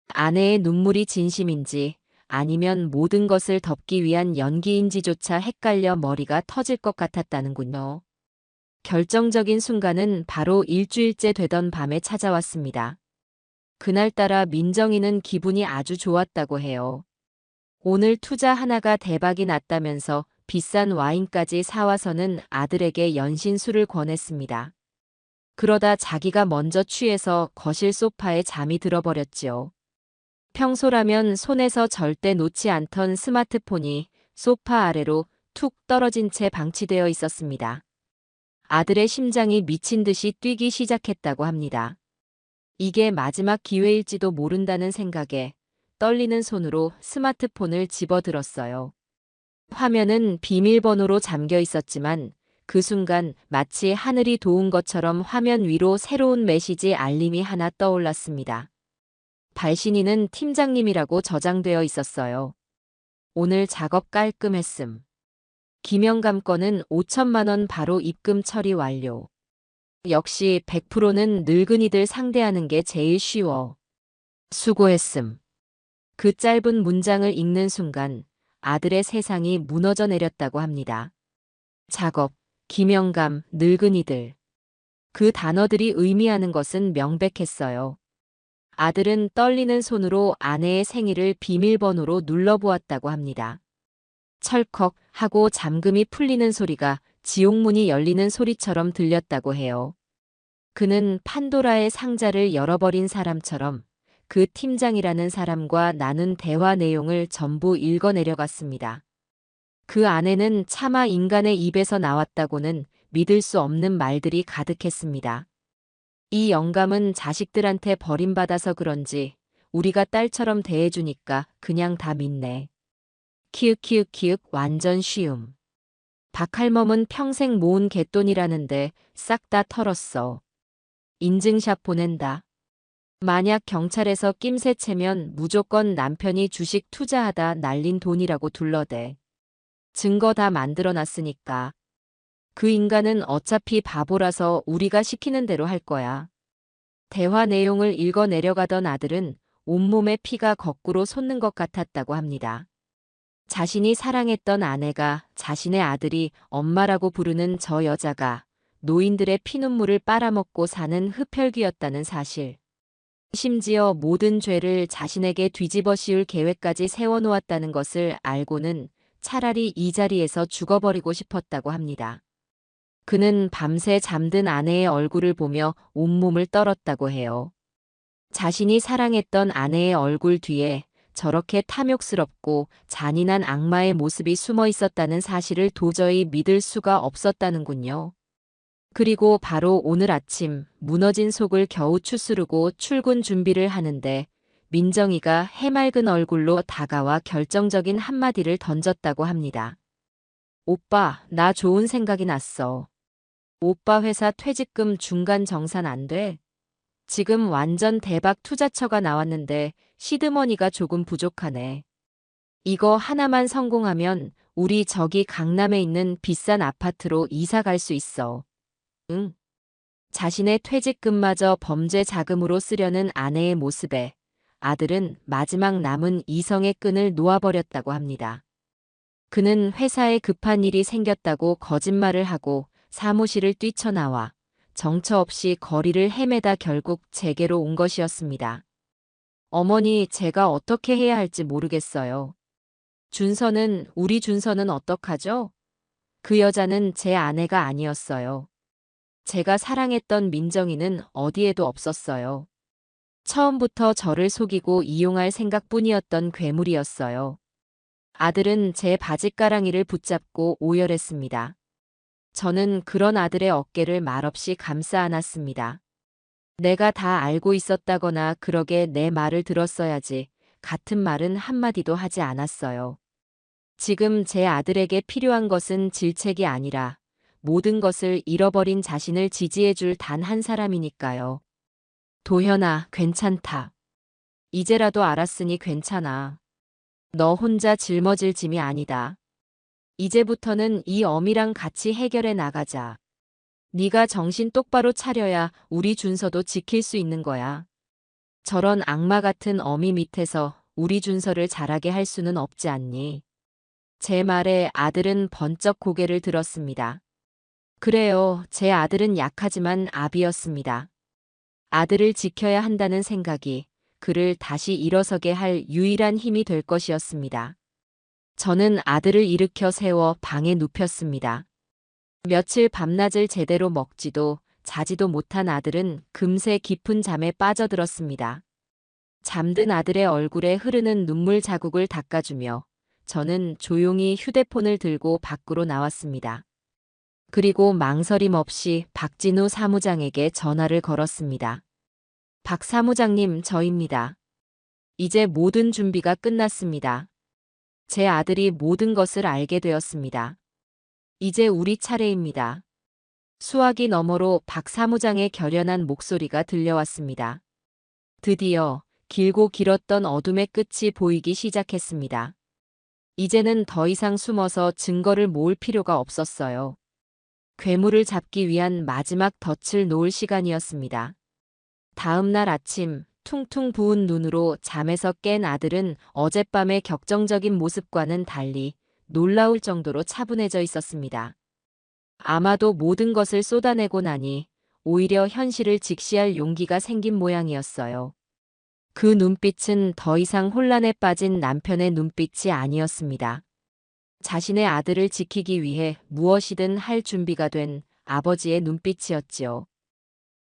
아내의 눈물이 진심인지 아니면 모든 것을 덮기 위한 연기인지조차 헷갈려 머리가 터질 것 같았다는군요. 결정적인 순간은 바로 일주일째 되던 밤에 찾아왔습니다. 그날따라 민정이는 기분이 아주 좋았다고 해요. 오늘 투자 하나가 대박이 났다면서 비싼 와인까지 사와서는 아들에게 연신술을 권했습니다. 그러다 자기가 먼저 취해서 거실 소파에 잠이 들어버렸지요. 평소라면 손에서 절대 놓지 않던 스마트폰이 소파 아래로 툭 떨어진 채 방치되어 있었습니다. 아들의 심장이 미친 듯이 뛰기 시작했다고 합니다. 이게 마지막 기회일지도 모른다는 생각에 떨리는 손으로 스마트폰을 집어들었어요. 화면은 비밀번호로 잠겨 있었지만 그 순간 마치 하늘이 도운 것처럼 화면 위로 새로운 메시지 알림이 하나 떠올랐습니다. 발신인은 팀장님이라고 저장되어 있었어요. 오늘 작업 깔끔했음. 김영감 건은 5천만 원 바로 입금 처리 완료. 역시 100%는 늙은이들 상대하는 게 제일 쉬워. 수고했음. 그 짧은 문장을 읽는 순간 아들의 세상이 무너져 내렸다고 합니다. 작업, 김영감, 늙은이들. 그 단어들이 의미하는 것은 명백했어요. 아들은 떨리는 손으로 아내의 생일을 비밀번호로 눌러보았다고 합니다. 철컥 하고 잠금이 풀리는 소리가 지옥문이 열리는 소리처럼 들렸다고 해요. 그는 판도라의 상자를 열어버린 사람처럼 그 팀장이라는 사람과 나눈 대화 내용을 전부 읽어내려갔습니다. 그 안에는 차마 인간의 입에서 나왔다고는 믿을 수 없는 말들이 가득했습니다. 이 영감은 자식들한테 버림받아서 그런지 우리가 딸처럼 대해주니까 그냥 다 믿네. 키읔키읔키읔 완전 쉬움. 박할멈은 평생 모은 갯돈이라는데 싹 다 털었어. 인증샷 보낸다. 만약 경찰에서 낌새 채면 무조건 남편이 주식 투자하다 날린 돈이라고 둘러대. 증거 다 만들어놨으니까. 그 인간은 어차피 바보라서 우리가 시키는 대로 할 거야. 대화 내용을 읽어 내려가던 아들은 온몸에 피가 거꾸로 솟는 것 같았다고 합니다. 자신이 사랑했던 아내가 자신의 아들이 엄마라고 부르는 저 여자가 노인들의 피눈물을 빨아먹고 사는 흡혈귀였다는 사실. 심지어 모든 죄를 자신에게 뒤집어 씌울 계획까지 세워놓았다는 것을 알고는 차라리 이 자리에서 죽어버리고 싶었다고 합니다. 그는 밤새 잠든 아내의 얼굴을 보며 온몸을 떨었다고 해요. 자신이 사랑했던 아내의 얼굴 뒤에 저렇게 탐욕스럽고 잔인한 악마의 모습이 숨어 있었다는 사실을 도저히 믿을 수가 없었다는군요. 그리고 바로 오늘 아침 무너진 속을 겨우 추스르고 출근 준비를 하는데 민정이가 해맑은 얼굴로 다가와 결정적인 한마디를 던졌다고 합니다. 오빠, 나 좋은 생각이 났어. 오빠 회사 퇴직금 중간 정산 안 돼? 지금 완전 대박 투자처가 나왔는데 시드머니가 조금 부족하네. 이거 하나만 성공하면 우리 저기 강남에 있는 비싼 아파트로 이사 갈 수 있어. 응. 자신의 퇴직금마저 범죄 자금으로 쓰려는 아내의 모습에 아들은 마지막 남은 이성의 끈을 놓아버렸다고 합니다. 그는 회사에 급한 일이 생겼다고 거짓말을 하고 사무실을 뛰쳐나와 정처 없이 거리를 헤매다 결국 제게로 온 것이었습니다. 어머니, 제가 어떻게 해야 할지 모르겠어요. 우리 준서는 어떡하죠? 그 여자는 제 아내가 아니었어요. 제가 사랑했던 민정이는 어디에도 없었어요. 처음부터 저를 속이고 이용할 생각뿐이었던 괴물이었어요. 아들은 제 바짓가랑이를 붙잡고 오열했습니다. 저는 그런 아들의 어깨를 말없이 감싸 안았습니다. 내가 다 알고 있었다거나 그러게 내 말을 들었어야지 같은 말은 한마디도 하지 않았어요. 지금 제 아들에게 필요한 것은 질책이 아니라 모든 것을 잃어버린 자신을 지지해줄 단 한 사람이니까요. 도현아, 괜찮다. 이제라도 알았으니 괜찮아. 너 혼자 짊어질 짐이 아니다. 이제부터는 이 어미랑 같이 해결해 나가자. 네가 정신 똑바로 차려야 우리 준서도 지킬 수 있는 거야. 저런 악마 같은 어미 밑에서 우리 준서를 자라게 할 수는 없지 않니? 제 말에 아들은 번쩍 고개를 들었습니다. 그래요, 제 아들은 약하지만 아비였습니다. 아들을 지켜야 한다는 생각이 그를 다시 일어서게 할 유일한 힘이 될 것이었습니다. 저는 아들을 일으켜 세워 방에 눕혔습니다. 며칠 밤낮을 제대로 먹지도 자지도 못한 아들은 금세 깊은 잠에 빠져들었습니다. 잠든 아들의 얼굴에 흐르는 눈물 자국을 닦아주며 저는 조용히 휴대폰을 들고 밖으로 나왔습니다. 그리고 망설임 없이 박진우 사무장에게 전화를 걸었습니다. 박 사무장님, 저입니다. 이제 모든 준비가 끝났습니다. 제 아들이 모든 것을 알게 되었습니다. 이제 우리 차례입니다. 수화기 너머로 박 사무장의 결연한 목소리가 들려왔습니다. 드디어 길고 길었던 어둠의 끝이 보이기 시작했습니다. 이제는 더 이상 숨어서 증거를 모을 필요가 없었어요. 괴물을 잡기 위한 마지막 덫을 놓을 시간이었습니다. 다음 날 아침, 퉁퉁 부은 눈으로 잠에서 깬 아들은 어젯밤의 격정적인 모습과는 달리 놀라울 정도로 차분해져 있었습니다. 아마도 모든 것을 쏟아내고 나니 오히려 현실을 직시할 용기가 생긴 모양이었어요. 그 눈빛은 더 이상 혼란에 빠진 남편의 눈빛이 아니었습니다. 자신의 아들을 지키기 위해 무엇이든 할 준비가 된 아버지의 눈빛이었지요.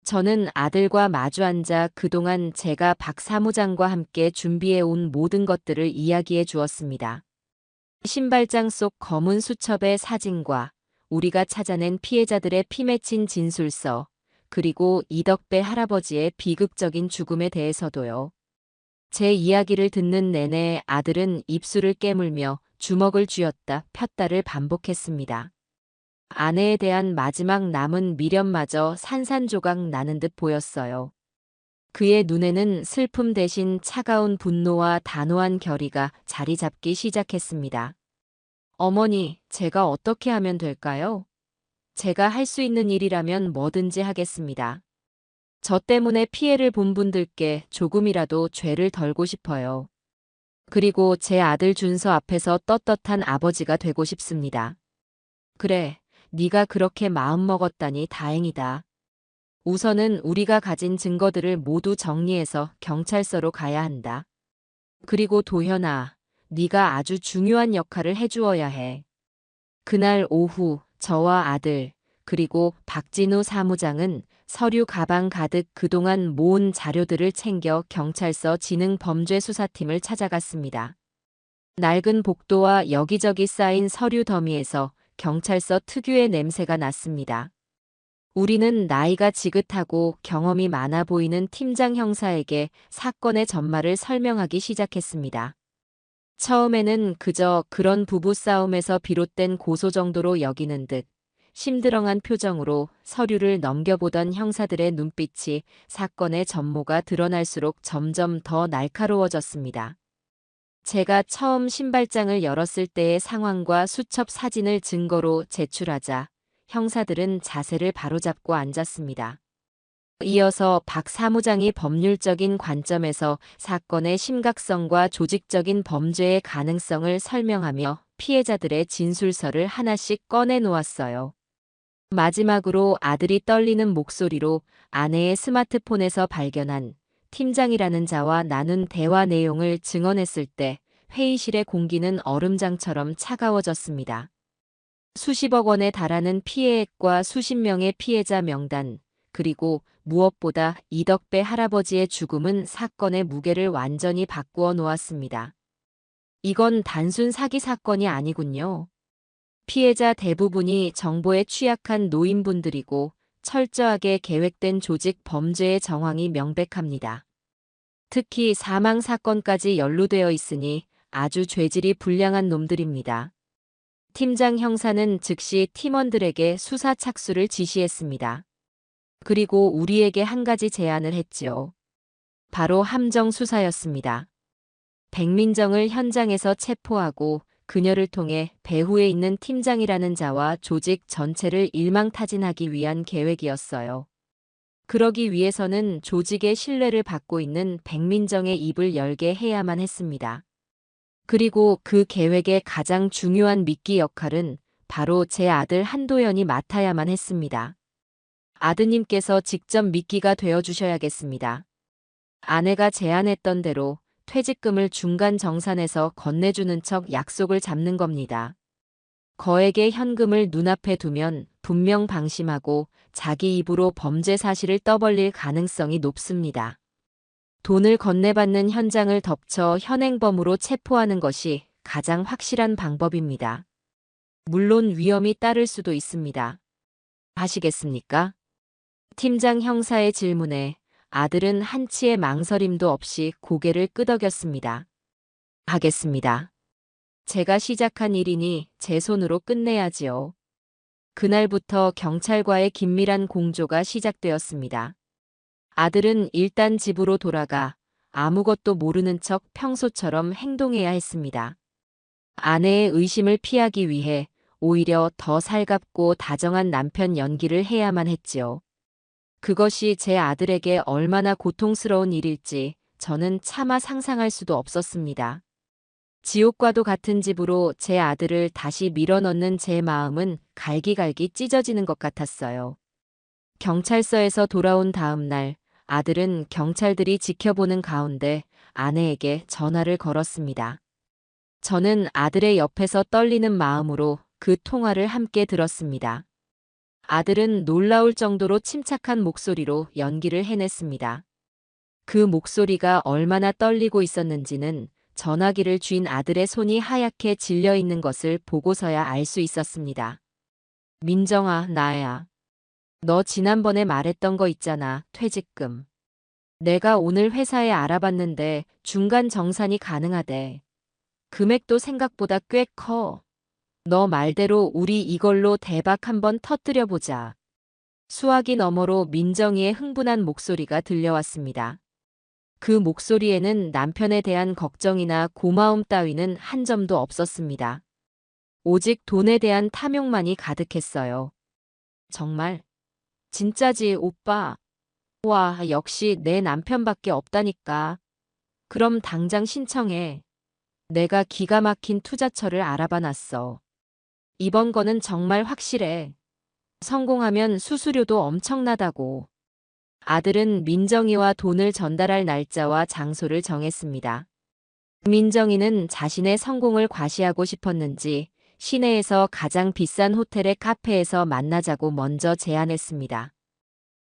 저는 아들과 마주 앉아 그동안 제가 박 사무장과 함께 준비해온 모든 것들을 이야기해 주었습니다. 신발장 속 검은 수첩의 사진과 우리가 찾아낸 피해자들의 피 맺힌 진술서, 그리고 이덕배 할아버지의 비극적인 죽음에 대해서도요. 제 이야기를 듣는 내내 아들은 입술을 깨물며 주먹을 쥐었다 폈다를 반복했습니다. 아내에 대한 마지막 남은 미련마저 산산조각 나는 듯 보였어요. 그의 눈에는 슬픔 대신 차가운 분노와 단호한 결의가 자리 잡기 시작했습니다. 어머니, 제가 어떻게 하면 될까요? 제가 할 수 있는 일이라면 뭐든지 하겠습니다. 저 때문에 피해를 본 분들께 조금이라도 죄를 덜고 싶어요. 그리고 제 아들 준서 앞에서 떳떳한 아버지가 되고 싶습니다. 그래, 네가 그렇게 마음먹었다니 다행이다. 우선은 우리가 가진 증거들을 모두 정리해서 경찰서로 가야 한다. 그리고 도현아, 네가 아주 중요한 역할을 해주어야 해. 그날 오후 저와 아들, 그리고 박진우 사무장은 서류 가방 가득 그동안 모은 자료들을 챙겨 경찰서 지능범죄수사팀을 찾아갔습니다. 낡은 복도와 여기저기 쌓인 서류 더미에서 경찰서 특유의 냄새가 났습니다. 우리는 나이가 지긋하고 경험이 많아 보이는 팀장 형사에게 사건의 전말을 설명하기 시작했습니다. 처음에는 그저 그런 부부싸움에서 비롯된 고소 정도로 여기는 듯 심드렁한 표정으로 서류를 넘겨보던 형사들의 눈빛이 사건의 전모가 드러날수록 점점 더 날카로워졌습니다. 제가 처음 신발장을 열었을 때의 상황과 수첩 사진을 증거로 제출하자 형사들은 자세를 바로잡고 앉았습니다. 이어서 박 사무장이 법률적인 관점에서 사건의 심각성과 조직적인 범죄의 가능성을 설명하며 피해자들의 진술서를 하나씩 꺼내 놓았어요. 마지막으로 아들이 떨리는 목소리로 아내의 스마트폰에서 발견한 팀장이라는 자와 나눈 대화 내용을 증언했을 때 회의실의 공기는 얼음장처럼 차가워졌습니다. 수십억 원에 달하는 피해액과 수십 명의 피해자 명단, 그리고 무엇보다 이덕배 할아버지의 죽음은 사건의 무게를 완전히 바꾸어 놓았습니다. 이건 단순 사기 사건이 아니군요. 피해자 대부분이 정보에 취약한 노인분들이고 철저하게 계획된 조직 범죄의 정황이 명백합니다. 특히 사망 사건까지 연루되어 있으니 아주 죄질이 불량한 놈들입니다. 팀장 형사는 즉시 팀원들에게 수사 착수를 지시했습니다. 그리고 우리에게 한 가지 제안을 했지요. 바로 함정 수사였습니다. 백민정을 현장에서 체포하고 그녀를 통해 배후에 있는 팀장이라는 자와 조직 전체를 일망타진하기 위한 계획이었어요. 그러기 위해서는 조직의 신뢰를 받고 있는 백민정의 입을 열게 해야만 했습니다. 그리고 그 계획의 가장 중요한 미끼 역할은 바로 제 아들 한도연이 맡아야만 했습니다. 아드님께서 직접 미끼가 되어주셔야겠습니다. 아내가 제안했던 대로 퇴직금을 중간 정산해서 건네주는 척 약속을 잡는 겁니다. 거액의 현금을 눈앞에 두면 분명 방심하고 자기 입으로 범죄 사실을 떠벌릴 가능성이 높습니다. 돈을 건네받는 현장을 덮쳐 현행범으로 체포하는 것이 가장 확실한 방법입니다. 물론 위험이 따를 수도 있습니다. 하시겠습니까? 팀장 형사의 질문에 아들은 한치의 망설임도 없이 고개를 끄덕였습니다. 하겠습니다. 제가 시작한 일이니 제 손으로 끝내야지요. 그날부터 경찰과의 긴밀한 공조가 시작되었습니다. 아들은 일단 집으로 돌아가 아무것도 모르는 척 평소처럼 행동해야 했습니다. 아내의 의심을 피하기 위해 오히려 더 살갑고 다정한 남편 연기를 해야만 했지요. 그것이 제 아들에게 얼마나 고통스러운 일일지 저는 차마 상상할 수도 없었습니다. 지옥과도 같은 집으로 제 아들을 다시 밀어넣는 제 마음은 갈기갈기 찢어지는 것 같았어요. 경찰서에서 돌아온 다음 날, 아들은 경찰들이 지켜보는 가운데 아내에게 전화를 걸었습니다. 저는 아들의 옆에서 떨리는 마음으로 그 통화를 함께 들었습니다. 아들은 놀라울 정도로 침착한 목소리로 연기를 해냈습니다. 그 목소리가 얼마나 떨리고 있었는지는 전화기를 쥔 아들의 손이 하얗게 질려 있는 것을 보고서야 알 수 있었습니다. 민정아, 나야. 너 지난번에 말했던 거 있잖아, 퇴직금. 내가 오늘 회사에 알아봤는데 중간 정산이 가능하대. 금액도 생각보다 꽤 커. 너 말대로 우리 이걸로 대박 한번 터뜨려 보자. 수화기 너머로 민정이의 흥분한 목소리가 들려왔습니다. 그 목소리에는 남편에 대한 걱정이나 고마움 따위는 한 점도 없었습니다. 오직 돈에 대한 탐욕만이 가득했어요. 정말? 진짜지, 오빠. 와, 역시 내 남편밖에 없다니까. 그럼 당장 신청해. 내가 기가 막힌 투자처를 알아봐 놨어. 이번 거는 정말 확실해. 성공하면 수수료도 엄청나다고. 아들은 민정이와 돈을 전달할 날짜와 장소를 정했습니다. 민정이는 자신의 성공을 과시하고 싶었는지 시내에서 가장 비싼 호텔의 카페에서 만나자고 먼저 제안했습니다.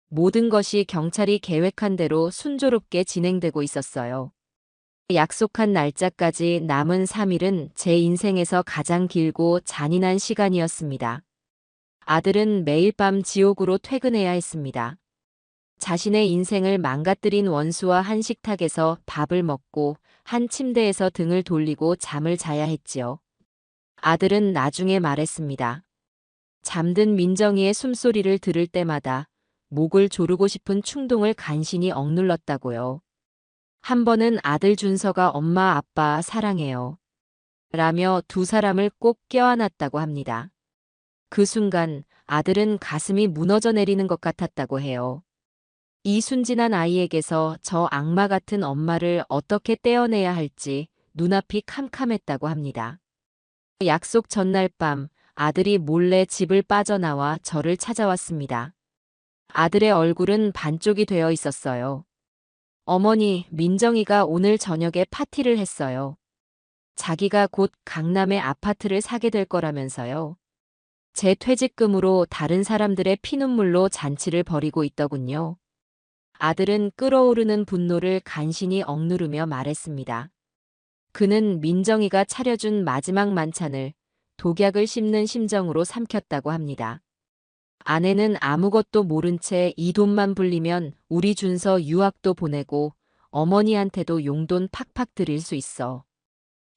모든 것이 경찰이 계획한 대로 순조롭게 진행되고 있었어요. 약속한 날짜까지 남은 3일은 제 인생에서 가장 길고 잔인한 시간이었습니다. 아들은 매일 밤 지옥으로 퇴근해야 했습니다. 자신의 인생을 망가뜨린 원수와 한 식탁에서 밥을 먹고 한 침대에서 등을 돌리고 잠을 자야 했지요. 아들은 나중에 말했습니다. 잠든 민정이의 숨소리를 들을 때마다 목을 조르고 싶은 충동을 간신히 억눌렀다고요. 한 번은 아들 준서가 엄마 아빠 사랑해요. 라며 두 사람을 꼭 껴안았다고 합니다. 그 순간 아들은 가슴이 무너져 내리는 것 같았다고 해요. 이 순진한 아이에게서 저 악마 같은 엄마를 어떻게 떼어내야 할지 눈앞이 캄캄했다고 합니다. 약속 전날 밤 아들이 몰래 집을 빠져나와 저를 찾아왔습니다. 아들의 얼굴은 반쪽이 되어 있었어요. 어머니, 민정이가 오늘 저녁에 파티를 했어요. 자기가 곧 강남에 아파트를 사게 될 거라면서요. 제 퇴직금으로 다른 사람들의 피눈물로 잔치를 벌이고 있더군요. 아들은 끓어오르는 분노를 간신히 억누르며 말했습니다. 그는 민정이가 차려준 마지막 만찬을 독약을 씹는 심정으로 삼켰다고 합니다. 아내는 아무것도 모른 채 이 돈만 불리면 우리 준서 유학도 보내고 어머니한테도 용돈 팍팍 드릴 수 있어.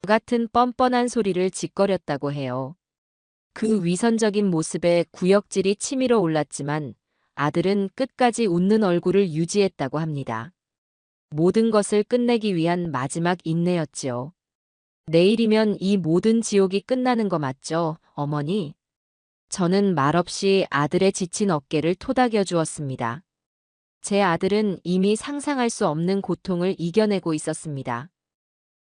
같은 뻔뻔한 소리를 짓거렸다고 해요. 그 위선적인 모습에 구역질이 치밀어 올랐지만 아들은 끝까지 웃는 얼굴을 유지했다고 합니다. 모든 것을 끝내기 위한 마지막 인내였지요. 내일이면 이 모든 지옥이 끝나는 거 맞죠, 어머니? 저는 말없이 아들의 지친 어깨를 토닥여 주었습니다. 제 아들은 이미 상상할 수 없는 고통을 이겨내고 있었습니다.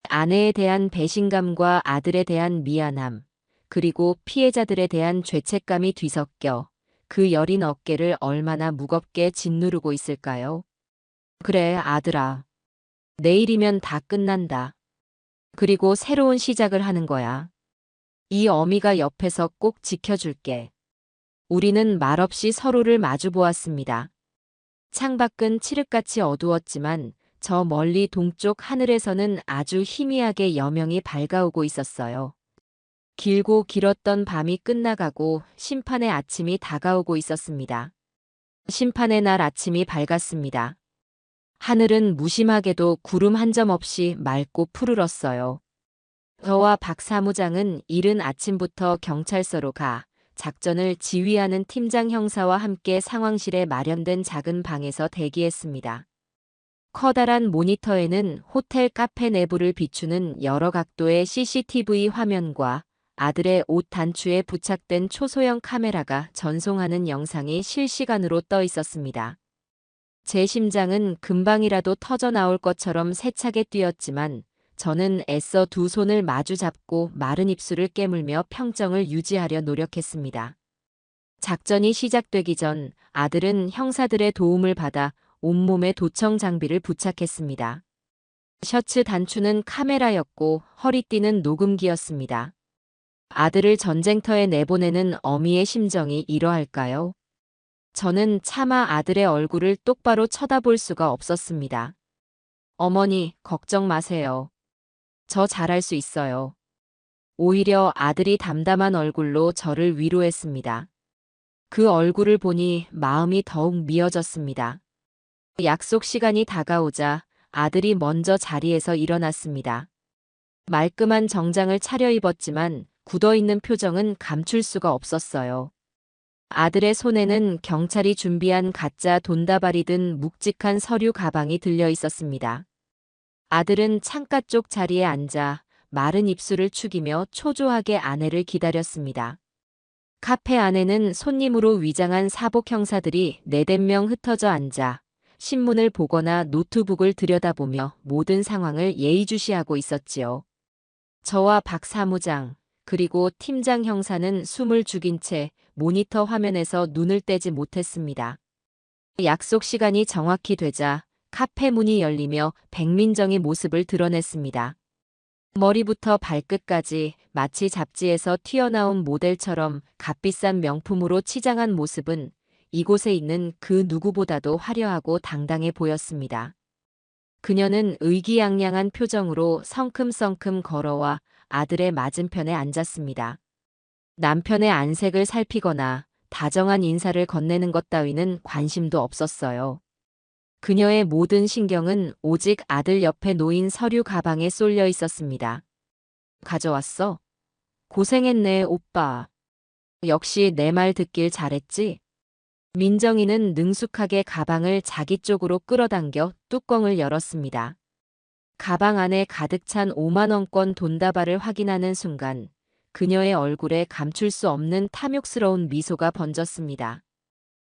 아내에 대한 배신감과 아들에 대한 미안함, 그리고 피해자들에 대한 죄책감이 뒤섞여 그 여린 어깨를 얼마나 무겁게 짓누르고 있을까요? 그래, 아들아. 내일이면 다 끝난다. 그리고 새로운 시작을 하는 거야. 이 어미가 옆에서 꼭 지켜줄게. 우리는 말없이 서로를 마주 보았습니다. 창밖은 칠흑같이 어두웠지만 저 멀리 동쪽 하늘에서는 아주 희미하게 여명이 밝아오고 있었어요. 길고 길었던 밤이 끝나가고 심판의 아침이 다가오고 있었습니다. 심판의 날 아침이 밝았습니다. 하늘은 무심하게도 구름 한 점 없이 맑고 푸르렀어요. 저와 박 사무장은 이른 아침부터 경찰서로 가 작전을 지휘하는 팀장 형사와 함께 상황실에 마련된 작은 방에서 대기했습니다. 커다란 모니터에는 호텔 카페 내부를 비추는 여러 각도의 CCTV 화면과 아들의 옷 단추에 부착된 초소형 카메라가 전송하는 영상이 실시간으로 떠 있었습니다. 제 심장은 금방이라도 터져 나올 것처럼 세차게 뛰었지만 저는 애써 두 손을 마주 잡고 마른 입술을 깨물며 평정을 유지하려 노력했습니다. 작전이 시작되기 전 아들은 형사들의 도움을 받아 온몸에 도청 장비를 부착했습니다. 셔츠 단추는 카메라였고 허리띠는 녹음기였습니다. 아들을 전쟁터에 내보내는 어미의 심정이 이러할까요? 저는 차마 아들의 얼굴을 똑바로 쳐다볼 수가 없었습니다. 어머니, 걱정 마세요. 저 잘할 수 있어요. 오히려 아들이 담담한 얼굴로 저를 위로했습니다. 그 얼굴을 보니 마음이 더욱 미어졌습니다. 약속 시간이 다가오자 아들이 먼저 자리에서 일어났습니다. 말끔한 정장을 차려입었지만 굳어있는 표정은 감출 수가 없었어요. 아들의 손에는 경찰이 준비한 가짜 돈다발이 든 묵직한 서류 가방이 들려 있었습니다. 아들은 창가 쪽 자리에 앉아 마른 입술을 축이며 초조하게 아내를 기다렸습니다. 카페 안에는 손님으로 위장한 사복 형사들이 네댓 명 흩어져 앉아 신문을 보거나 노트북을 들여다보며 모든 상황을 예의주시하고 있었지요. 저와 박 사무장, 그리고 팀장 형사는 숨을 죽인 채 모니터 화면에서 눈을 떼지 못했습니다. 약속 시간이 정확히 되자 카페 문이 열리며 백민정의 모습을 드러냈습니다. 머리부터 발끝까지 마치 잡지에서 튀어나온 모델처럼 값비싼 명품으로 치장한 모습은 이곳에 있는 그 누구보다도 화려하고 당당해 보였습니다. 그녀는 의기양양한 표정으로 성큼성큼 걸어와 아들의 맞은편에 앉았습니다. 남편의 안색을 살피거나 다정한 인사를 건네는 것 따위는 관심도 없었어요. 그녀의 모든 신경은 오직 아들 옆에 놓인 서류 가방에 쏠려 있었습니다. 가져왔어? 고생했네, 오빠. 역시 내 말 듣길 잘했지? 민정이는 능숙하게 가방을 자기 쪽으로 끌어당겨 뚜껑을 열었습니다. 가방 안에 가득 찬 5만 원권 돈다발을 확인하는 순간 그녀의 얼굴에 감출 수 없는 탐욕스러운 미소가 번졌습니다.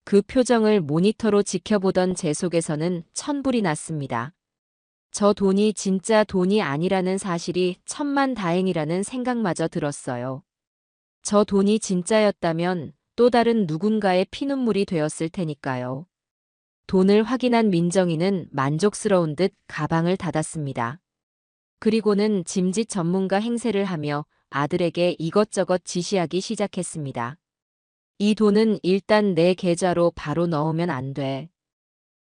그 표정을 모니터로 지켜보던 제 속에서는 천불이 났습니다. 저 돈이 진짜 돈이 아니라는 사실이 천만다행이라는 생각마저 들었어요. 저 돈이 진짜였다면 또 다른 누군가의 피눈물이 되었을 테니까요. 돈을 확인한 민정이는 만족스러운 듯 가방을 닫았습니다. 그리고는 짐짓 전문가 행세를 하며 아들에게 이것저것 지시하기 시작했습니다. 이 돈은 일단 내 계좌로 바로 넣으면 안 돼.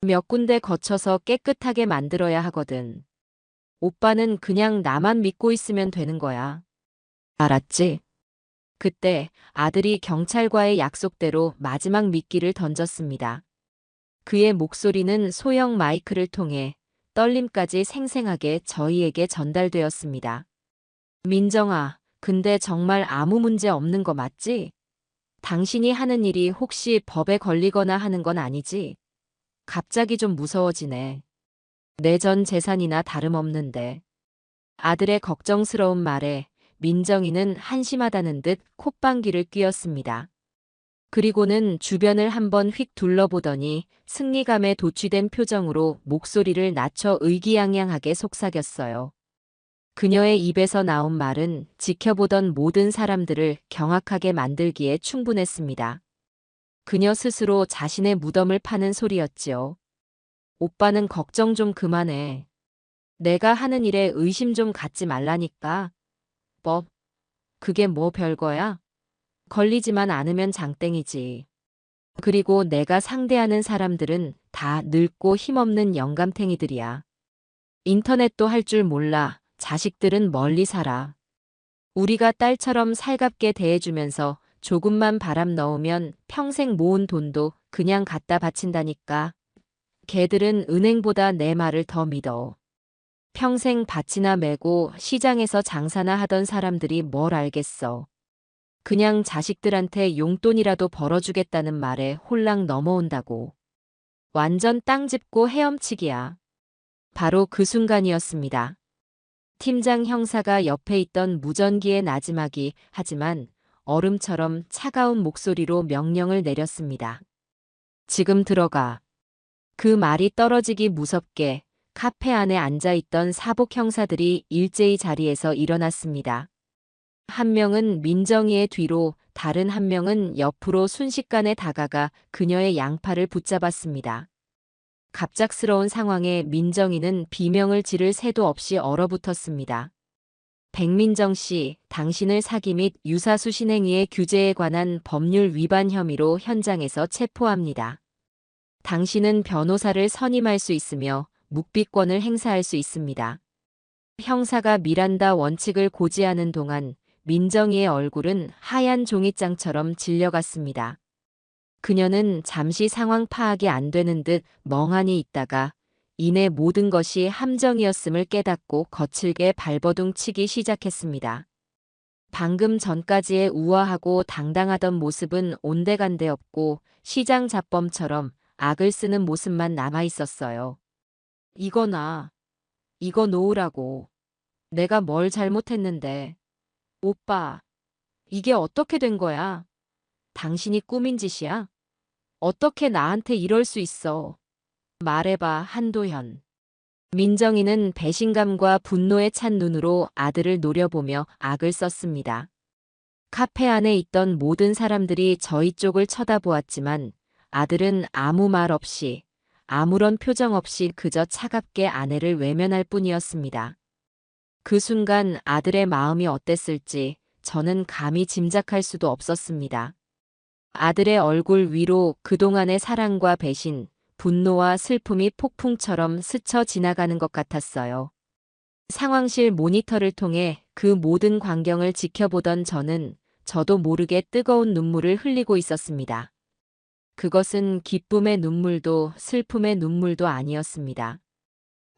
몇 군데 거쳐서 깨끗하게 만들어야 하거든. 오빠는 그냥 나만 믿고 있으면 되는 거야. 알았지? 그때 아들이 경찰과의 약속대로 마지막 미끼를 던졌습니다. 그의 목소리는 소형 마이크를 통해 떨림까지 생생하게 저희에게 전달되었습니다. 민정아, 근데 정말 아무 문제 없는 거 맞지? 당신이 하는 일이 혹시 법에 걸리거나 하는 건 아니지? 갑자기 좀 무서워지네. 내 전 재산이나 다름없는데. 아들의 걱정스러운 말에 민정이는 한심하다는 듯 콧방귀를 뀌었습니다. 그리고는 주변을 한번 휙 둘러보더니 승리감에 도취된 표정으로 목소리를 낮춰 의기양양하게 속삭였어요. 그녀의 입에서 나온 말은 지켜보던 모든 사람들을 경악하게 만들기에 충분했습니다. 그녀 스스로 자신의 무덤을 파는 소리였지요. 오빠는 걱정 좀 그만해. 내가 하는 일에 의심 좀 갖지 말라니까. 뭐, 그게 뭐 별거야? 걸리지만 않으면 장땡이지. 그리고 내가 상대하는 사람들은 다 늙고 힘없는 영감탱이들이야. 인터넷도 할 줄 몰라. 자식들은 멀리 살아. 우리가 딸처럼 살갑게 대해주면서 조금만 바람 넣으면 평생 모은 돈도 그냥 갖다 바친다니까. 걔들은 은행보다 내 말을 더 믿어. 평생 밭이나 메고 시장에서 장사나 하던 사람들이 뭘 알겠어. 그냥 자식들한테 용돈이라도 벌어주겠다는 말에 홀랑 넘어온다고. 완전 땅 짚고 헤엄치기야. 바로 그 순간이었습니다. 팀장 형사가 옆에 있던 무전기에 나지막이 하지만 얼음처럼 차가운 목소리로 명령을 내렸습니다. 지금 들어가. 그 말이 떨어지기 무섭게 카페 안에 앉아있던 사복 형사들이 일제히 자리에서 일어났습니다. 한 명은 민정이의 뒤로, 다른 한 명은 옆으로 순식간에 다가가 그녀의 양팔을 붙잡았습니다. 갑작스러운 상황에 민정이는 비명을 지를 새도 없이 얼어붙었습니다. 백민정 씨, 당신을 사기 및 유사수신 행위의 규제에 관한 법률 위반 혐의로 현장에서 체포합니다. 당신은 변호사를 선임할 수 있으며 묵비권을 행사할 수 있습니다. 형사가 미란다 원칙을 고지하는 동안 민정이의 얼굴은 하얀 종이장처럼 질려갔습니다. 그녀는 잠시 상황 파악이 안 되는 듯 멍하니 있다가 이내 모든 것이 함정이었음을 깨닫고 거칠게 발버둥 치기 시작했습니다. 방금 전까지의 우아하고 당당하던 모습은 온데간데 없고 시장 잡범처럼 악을 쓰는 모습만 남아 있었어요. 이거 놓으라고. 내가 뭘 잘못했는데. 오빠, 이게 어떻게 된 거야? 당신이 꾸민 짓이야? 어떻게 나한테 이럴 수 있어? 말해봐, 한도현. 민정이는 배신감과 분노에 찬 눈으로 아들을 노려보며 악을 썼습니다. 카페 안에 있던 모든 사람들이 저희 쪽을 쳐다보았지만 아들은 아무 말 없이, 아무런 표정 없이 그저 차갑게 아내를 외면할 뿐이었습니다. 그 순간 아들의 마음이 어땠을지 저는 감히 짐작할 수도 없었습니다. 아들의 얼굴 위로 그동안의 사랑과 배신, 분노와 슬픔이 폭풍처럼 스쳐 지나가는 것 같았어요. 상황실 모니터를 통해 그 모든 광경을 지켜보던 저도 모르게 뜨거운 눈물을 흘리고 있었습니다. 그것은 기쁨의 눈물도 슬픔의 눈물도 아니었습니다.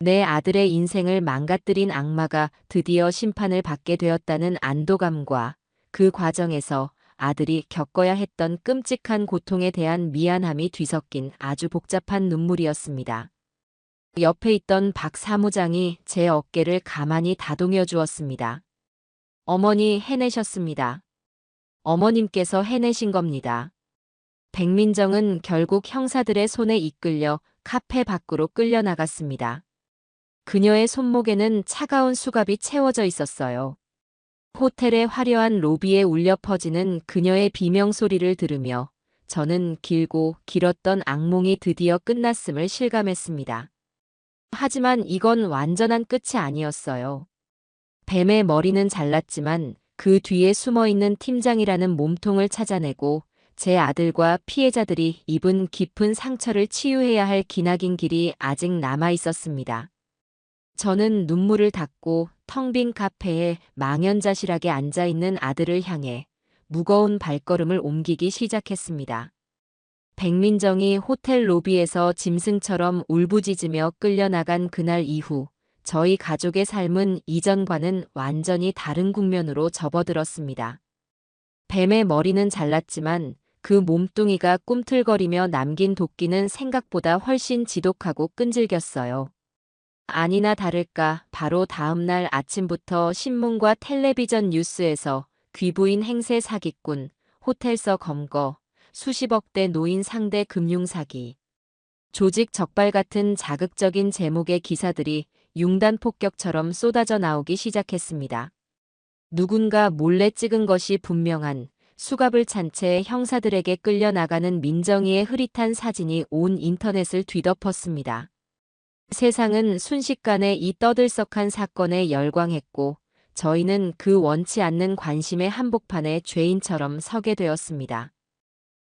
내 아들의 인생을 망가뜨린 악마가 드디어 심판을 받게 되었다는 안도감과 그 과정에서 아들이 겪어야 했던 끔찍한 고통에 대한 미안함이 뒤섞인 아주 복잡한 눈물이었습니다. 옆에 있던 박 사무장이 제 어깨를 가만히 다독여 주었습니다. 어머니 해내셨습니다. 어머님께서 해내신 겁니다. 백민정은 결국 형사들의 손에 이끌려 카페 밖으로 끌려나갔습니다. 그녀의 손목에는 차가운 수갑이 채워져 있었어요. 호텔의 화려한 로비에 울려 퍼지는 그녀의 비명소리를 들으며 저는 길고 길었던 악몽이 드디어 끝났음을 실감했습니다. 하지만 이건 완전한 끝이 아니었어요. 뱀의 머리는 잘랐지만 그 뒤에 숨어있는 팀장이라는 몸통을 찾아내고 제 아들과 피해자들이 입은 깊은 상처를 치유해야 할 기나긴 길이 아직 남아 있었습니다. 저는 눈물을 닦고 텅 빈 카페에 망연자실하게 앉아있는 아들을 향해 무거운 발걸음을 옮기기 시작했습니다. 백민정이 호텔 로비에서 짐승처럼 울부짖으며 끌려나간 그날 이후 저희 가족의 삶은 이전과는 완전히 다른 국면으로 접어들었습니다. 뱀의 머리는 잘랐지만 그 몸뚱이가 꿈틀거리며 남긴 도끼는 생각보다 훨씬 지독하고 끈질겼어요. 아니나 다를까 바로 다음 날 아침부터 신문과 텔레비전 뉴스에서 귀부인 행세 사기꾼, 호텔서 검거, 수십억대 노인 상대 금융사기, 조직 적발 같은 자극적인 제목의 기사들이 융단 폭격처럼 쏟아져 나오기 시작했습니다. 누군가 몰래 찍은 것이 분명한 수갑을 찬 채 형사들에게 끌려나가는 민정이의 흐릿한 사진이 온 인터넷을 뒤덮었습니다. 세상은 순식간에 이 떠들썩한 사건에 열광했고 저희는 그 원치 않는 관심의 한복판에 죄인처럼 서게 되었습니다.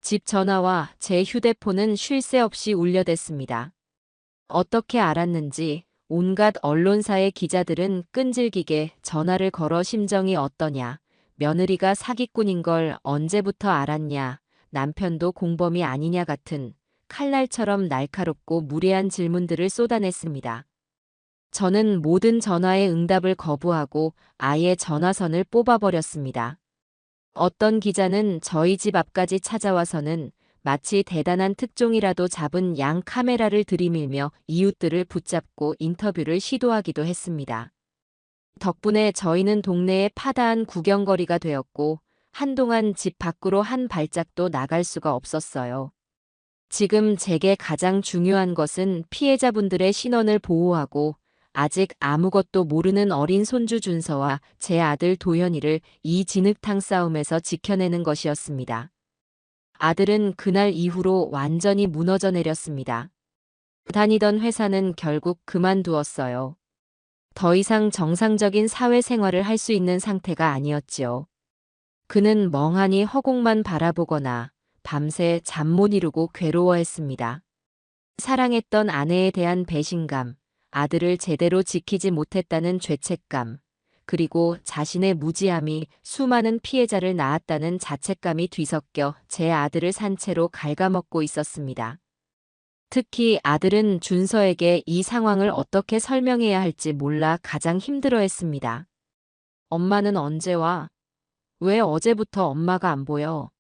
집 전화와 제 휴대폰은 쉴 새 없이 울려댔습니다. 어떻게 알았는지 온갖 언론사의 기자들은 끈질기게 전화를 걸어 심정이 어떠냐, 며느리가 사기꾼인 걸 언제부터 알았냐, 남편도 공범이 아니냐 같은 칼날처럼 날카롭고 무례한 질문들을 쏟아냈습니다. 저는 모든 전화의 응답을 거부하고 아예 전화선을 뽑아버렸습니다. 어떤 기자는 저희 집 앞까지 찾아와서는 마치 대단한 특종이라도 잡은 양 카메라를 들이밀며 이웃들을 붙잡고 인터뷰를 시도하기도 했습니다. 덕분에 저희는 동네의 파다한 구경거리가 되었고 한동안 집 밖으로 한 발짝도 나갈 수가 없었어요. 지금 제게 가장 중요한 것은 피해자분들의 신원을 보호하고 아직 아무것도 모르는 어린 손주 준서와 제 아들 도현이를 이 진흙탕 싸움에서 지켜내는 것이었습니다. 아들은 그날 이후로 완전히 무너져 내렸습니다. 다니던 회사는 결국 그만두었어요. 더 이상 정상적인 사회생활을 할 수 있는 상태가 아니었지요. 그는 멍하니 허공만 바라보거나 밤새 잠 못 이루고 괴로워했습니다. 사랑했던 아내에 대한 배신감, 아들을 제대로 지키지 못했다는 죄책감, 그리고 자신의 무지함이 수많은 피해자를 낳았다는 자책감이 뒤섞여 제 아들을 산채로 갉아먹고 있었습니다. 특히 아들은 준서에게 이 상황을 어떻게 설명해야 할지 몰라 가장 힘들어했습니다. 엄마는 언제 와? 왜 어제부터 엄마가 안 보여?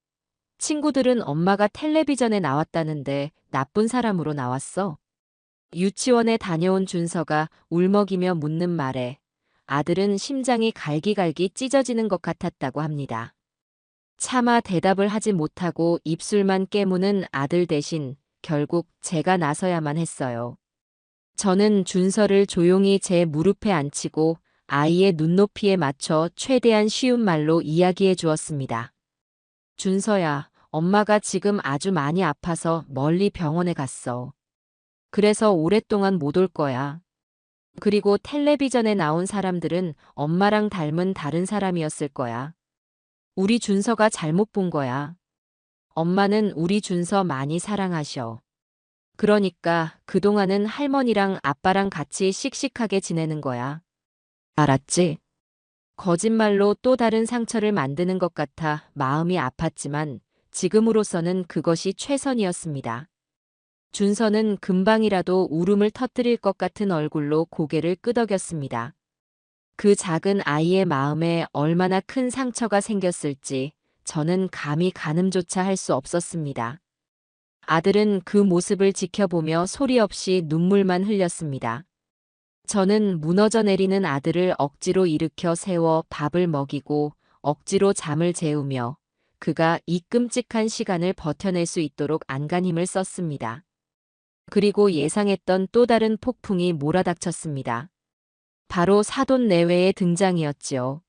친구들은 엄마가 텔레비전에 나왔다는데 나쁜 사람으로 나왔어? 유치원에 다녀온 준서가 울먹이며 묻는 말에 아들은 심장이 갈기갈기 찢어지는 것 같았다고 합니다. 차마 대답을 하지 못하고 입술만 깨무는 아들 대신 결국 제가 나서야만 했어요. 저는 준서를 조용히 제 무릎에 앉히고 아이의 눈높이에 맞춰 최대한 쉬운 말로 이야기해 주었습니다. 준서야, 엄마가 지금 아주 많이 아파서 멀리 병원에 갔어. 그래서 오랫동안 못 올 거야. 그리고 텔레비전에 나온 사람들은 엄마랑 닮은 다른 사람이었을 거야. 우리 준서가 잘못 본 거야. 엄마는 우리 준서 많이 사랑하셔. 그러니까 그동안은 할머니랑 아빠랑 같이 씩씩하게 지내는 거야. 알았지? 거짓말로 또 다른 상처를 만드는 것 같아 마음이 아팠지만 지금으로서는 그것이 최선이었습니다. 준서는 금방이라도 울음을 터뜨릴 것 같은 얼굴로 고개를 끄덕였습니다. 그 작은 아이의 마음에 얼마나 큰 상처가 생겼을지 저는 감히 가늠조차 할 수 없었습니다. 아들은 그 모습을 지켜보며 소리 없이 눈물만 흘렸습니다. 저는 무너져 내리는 아들을 억지로 일으켜 세워 밥을 먹이고 억지로 잠을 재우며 그가 이 끔찍한 시간을 버텨낼 수 있도록 안간힘을 썼습니다. 그리고 예상했던 또 다른 폭풍이 몰아닥쳤습니다. 바로 사돈 내외의 등장이었지요.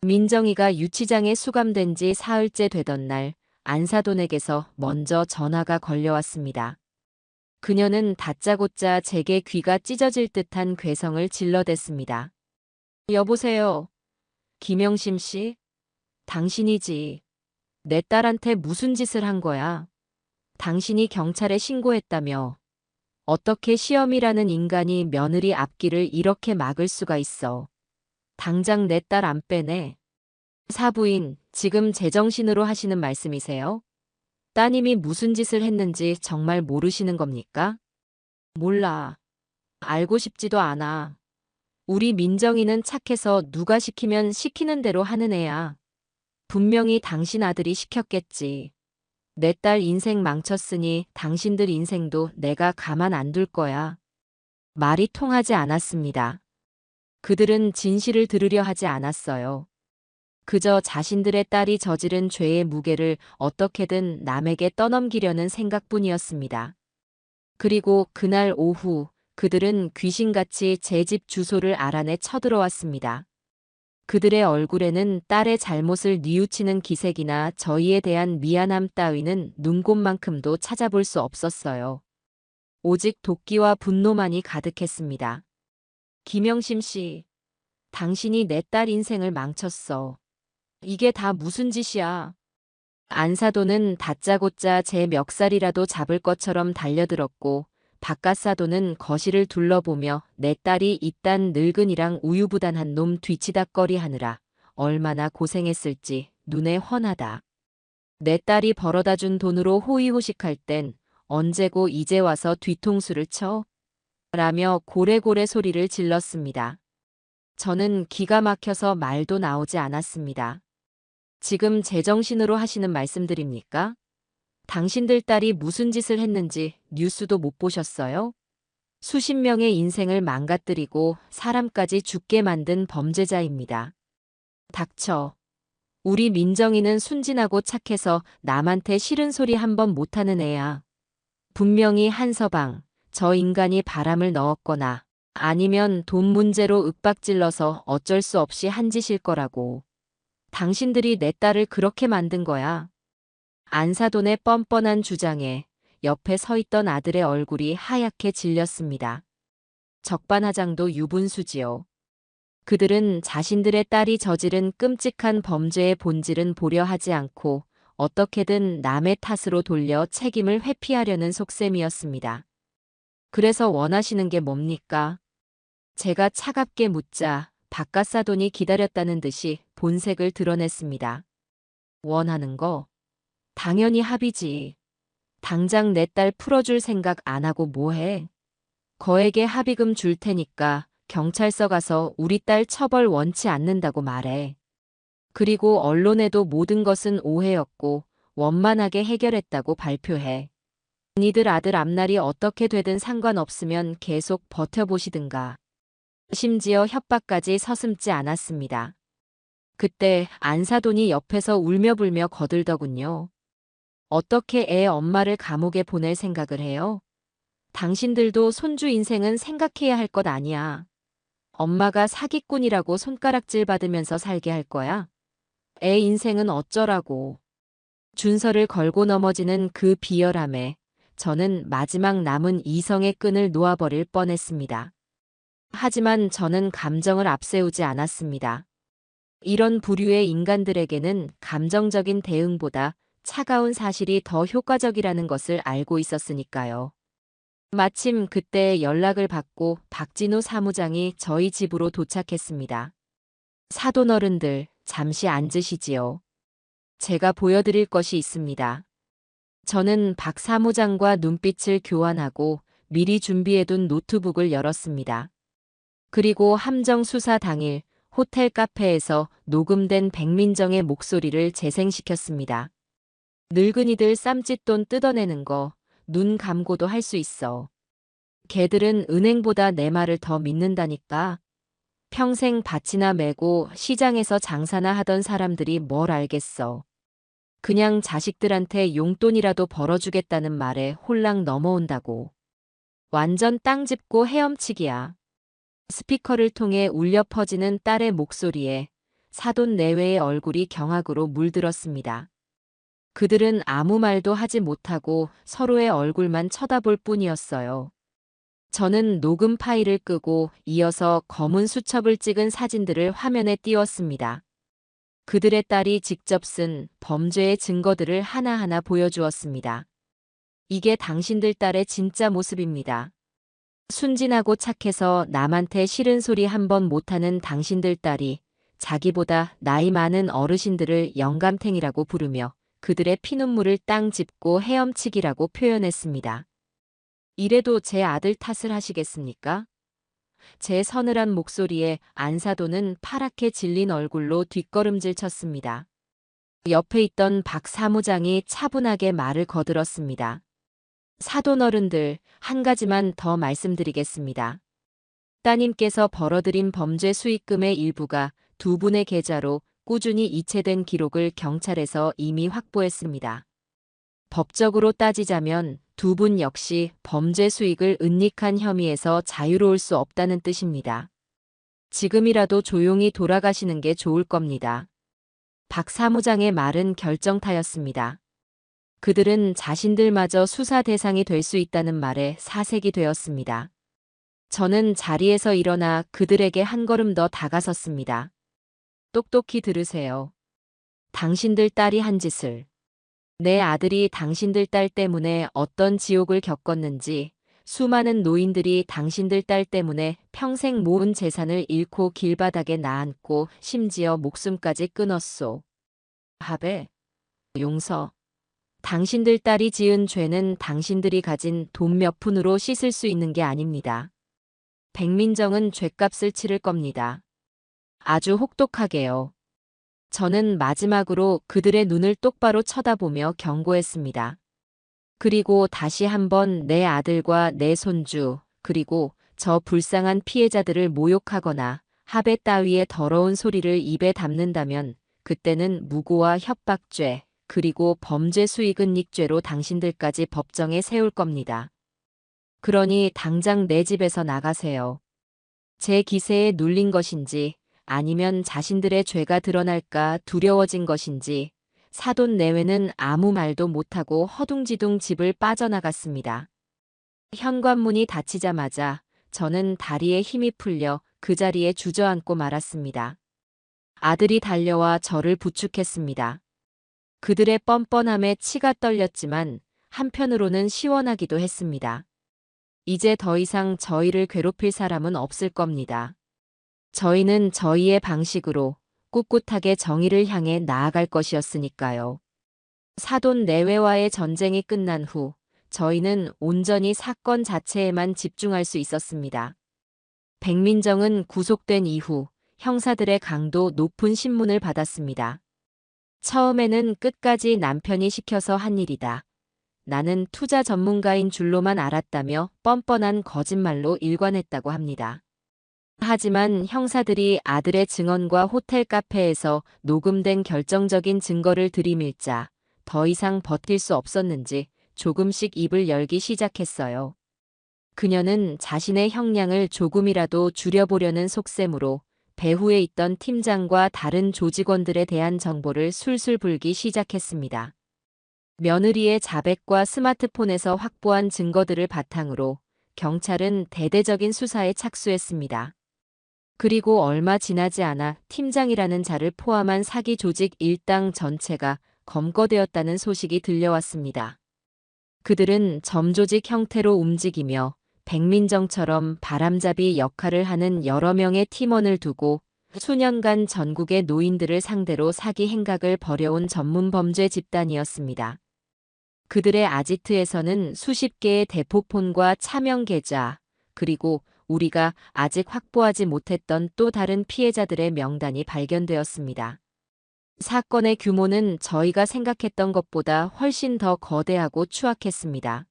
민정이가 유치장에 수감된 지 사흘째 되던 날 안사돈에게서 먼저 전화가 걸려왔습니다. 그녀는 다짜고짜 제게 귀가 찢어질 듯한 괴성을 질러댔습니다. 여보세요. 김영심 씨? 당신이지. 내 딸한테 무슨 짓을 한 거야? 당신이 경찰에 신고했다며. 어떻게 시험이라는 인간이 며느리 앞길을 이렇게 막을 수가 있어. 당장 내 딸 안 빼내. 사부인, 지금 제정신으로 하시는 말씀이세요? 따님이 무슨 짓을 했는지 정말 모르시는 겁니까? 몰라. 알고 싶지도 않아. 우리 민정이는 착해서 누가 시키면 시키는 대로 하는 애야. 분명히 당신 아들이 시켰겠지. 내 딸 인생 망쳤으니 당신들 인생도 내가 가만 안 둘 거야. 말이 통하지 않았습니다. 그들은 진실을 들으려 하지 않았어요. 그저 자신들의 딸이 저지른 죄의 무게를 어떻게든 남에게 떠넘기려는 생각뿐이었습니다. 그리고 그날 오후 그들은 귀신같이 제 집 주소를 알아내 쳐들어왔습니다. 그들의 얼굴에는 딸의 잘못을 뉘우치는 기색이나 저희에 대한 미안함 따위는 눈곱만큼도 찾아볼 수 없었어요. 오직 도끼와 분노만이 가득했습니다. 김영심 씨, 당신이 내 딸 인생을 망쳤어. 이게 다 무슨 짓이야. 안사도는 다짜고짜 제 멱살이라도 잡을 것처럼 달려들었고 바깥사도는 거실을 둘러보며 내 딸이 이딴 늙은이랑 우유부단한 놈 뒤치다꺼리 하느라 얼마나 고생했을지 눈에 훤하다. 내 딸이 벌어다준 돈으로 호의호식할 땐 언제고 이제 와서 뒤통수를 쳐? 라며 고래고래 소리를 질렀습니다. 저는 기가 막혀서 말도 나오지 않았습니다. 지금 제정신으로 하시는 말씀들입니까? 당신들 딸이 무슨 짓을 했는지 뉴스도 못 보셨어요? 수십 명의 인생을 망가뜨리고 사람까지 죽게 만든 범죄자입니다. 닥쳐. 우리 민정이는 순진하고 착해서 남한테 싫은 소리 한 번 못하는 애야. 분명히 한서방, 저 인간이 바람을 넣었거나 아니면 돈 문제로 윽박질러서 어쩔 수 없이 한 짓일 거라고. 당신들이 내 딸을 그렇게 만든 거야. 안사돈의 뻔뻔한 주장에 옆에 서 있던 아들의 얼굴이 하얗게 질렸습니다. 적반하장도 유분수지요. 그들은 자신들의 딸이 저지른 끔찍한 범죄의 본질은 보려 하지 않고 어떻게든 남의 탓으로 돌려 책임을 회피하려는 속셈이었습니다. 그래서 원하시는 게 뭡니까? 제가 차갑게 묻자 박가사돈이 기다렸다는 듯이 본색을 드러냈습니다. 원하는 거? 당연히 합의지. 당장 내 딸 풀어줄 생각 안 하고 뭐해? 거액의 합의금 줄 테니까 경찰서 가서 우리 딸 처벌 원치 않는다고 말해. 그리고 언론에도 모든 것은 오해였고 원만하게 해결했다고 발표해. 니들 아들 앞날이 어떻게 되든 상관없으면 계속 버텨보시든가. 심지어 협박까지 서슴지 않았습니다. 그때 안사돈이 옆에서 울며불며 거들더군요. 어떻게 애 엄마를 감옥에 보낼 생각을 해요? 당신들도 손주 인생은 생각해야 할 것 아니야. 엄마가 사기꾼이라고 손가락질 받으면서 살게 할 거야? 애 인생은 어쩌라고. 준서를 걸고 넘어지는 그 비열함에 저는 마지막 남은 이성의 끈을 놓아버릴 뻔했습니다. 하지만 저는 감정을 앞세우지 않았습니다. 이런 부류의 인간들에게는 감정적인 대응보다 차가운 사실이 더 효과적이라는 것을 알고 있었으니까요. 마침 그때 연락을 받고 박진우 사무장이 저희 집으로 도착했습니다. 사돈 어른들, 잠시 앉으시지요. 제가 보여드릴 것이 있습니다. 저는 박 사무장과 눈빛을 교환하고 미리 준비해둔 노트북을 열었습니다. 그리고 함정 수사 당일 호텔 카페에서 녹음된 백민정의 목소리를 재생시켰습니다. 늙은이들 쌈짓돈 뜯어내는 거 눈 감고도 할 수 있어. 걔들은 은행보다 내 말을 더 믿는다니까. 평생 밭이나 메고 시장에서 장사나 하던 사람들이 뭘 알겠어. 그냥 자식들한테 용돈이라도 벌어주겠다는 말에 홀랑 넘어온다고. 완전 땅 짚고 헤엄치기야. 스피커를 통해 울려 퍼지는 딸의 목소리에 사돈 내외의 얼굴이 경악으로 물들었습니다. 그들은 아무 말도 하지 못하고 서로의 얼굴만 쳐다볼 뿐이었어요. 저는 녹음 파일을 끄고 이어서 검은 수첩을 찍은 사진들을 화면에 띄웠습니다. 그들의 딸이 직접 쓴 범죄의 증거들을 하나하나 보여주었습니다. 이게 당신들 딸의 진짜 모습입니다. 순진하고 착해서 남한테 싫은 소리 한 번 못하는 당신들 딸이 자기보다 나이 많은 어르신들을 영감탱이라고 부르며 그들의 피눈물을 땅 짚고 헤엄치기라고 표현했습니다. 이래도 제 아들 탓을 하시겠습니까? 제 서늘한 목소리에 안사돈은 파랗게 질린 얼굴로 뒷걸음질 쳤습니다. 옆에 있던 박 사무장이 차분하게 말을 거들었습니다. 사돈 어른들, 한 가지만 더 말씀드리겠습니다. 따님께서 벌어들인 범죄 수익금의 일부가 두 분의 계좌로 꾸준히 이체된 기록을 경찰에서 이미 확보했습니다. 법적으로 따지자면 두 분 역시 범죄 수익을 은닉한 혐의에서 자유로울 수 없다는 뜻입니다. 지금이라도 조용히 돌아가시는 게 좋을 겁니다. 박 사무장의 말은 결정타였습니다. 그들은 자신들마저 수사 대상이 될 수 있다는 말에 사색이 되었습니다. 저는 자리에서 일어나 그들에게 한 걸음 더 다가섰습니다. 똑똑히 들으세요. 당신들 딸이 한 짓을. 내 아들이 당신들 딸 때문에 어떤 지옥을 겪었는지, 수많은 노인들이 당신들 딸 때문에 평생 모은 재산을 잃고 길바닥에 나앉고 심지어 목숨까지 끊었소. 합의, 용서. 당신들 딸이 지은 죄는 당신들이 가진 돈 몇 푼으로 씻을 수 있는 게 아닙니다. 백민정은 죗값을 치를 겁니다. 아주 혹독하게요. 저는 마지막으로 그들의 눈을 똑바로 쳐다보며 경고했습니다. 그리고 다시 한번 내 아들과 내 손주, 그리고 저 불쌍한 피해자들을 모욕하거나 합의 따위의 더러운 소리를 입에 담는다면 그때는 무고와 협박죄, 그리고 범죄 수익은닉죄로 당신들까지 법정에 세울 겁니다. 그러니 당장 내 집에서 나가세요. 제 기세에 눌린 것인지 아니면 자신들의 죄가 드러날까 두려워진 것인지 사돈 내외는 아무 말도 못하고 허둥지둥 집을 빠져나갔습니다. 현관문이 닫히자마자 저는 다리에 힘이 풀려 그 자리에 주저앉고 말았습니다. 아들이 달려와 저를 부축했습니다. 그들의 뻔뻔함에 치가 떨렸지만 한편으로는 시원하기도 했습니다. 이제 더 이상 저희를 괴롭힐 사람은 없을 겁니다. 저희는 저희의 방식으로 꿋꿋하게 정의를 향해 나아갈 것이었으니까요. 사돈 내외와의 전쟁이 끝난 후 저희는 온전히 사건 자체에만 집중할 수 있었습니다. 백민정은 구속된 이후 형사들의 강도 높은 신문을 받았습니다. 처음에는 끝까지 남편이 시켜서 한 일이다. 나는 투자 전문가인 줄로만 알았다며 뻔뻔한 거짓말로 일관했다고 합니다. 하지만 형사들이 아들의 증언과 호텔 카페에서 녹음된 결정적인 증거를 들이밀자 더 이상 버틸 수 없었는지 조금씩 입을 열기 시작했어요. 그녀는 자신의 형량을 조금이라도 줄여보려는 속셈으로 배후에 있던 팀장과 다른 조직원들에 대한 정보를 술술 불기 시작했습니다. 며느리의 자백과 스마트폰에서 확보한 증거들을 바탕으로 경찰은 대대적인 수사에 착수했습니다. 그리고 얼마 지나지 않아 팀장이라는 자를 포함한 사기 조직 일당 전체가 검거되었다는 소식이 들려왔습니다. 그들은 점조직 형태로 움직이며 백민정처럼 바람잡이 역할을 하는 여러 명의 팀원을 두고 수년간 전국의 노인들을 상대로 사기 행각을 벌여온 전문 범죄 집단이었습니다. 그들의 아지트에서는 수십 개의 대포폰과 차명 계좌, 그리고 우리가 아직 확보하지 못했던 또 다른 피해자들의 명단이 발견되었습니다. 사건의 규모는 저희가 생각했던 것보다 훨씬 더 거대하고 추악했습니다.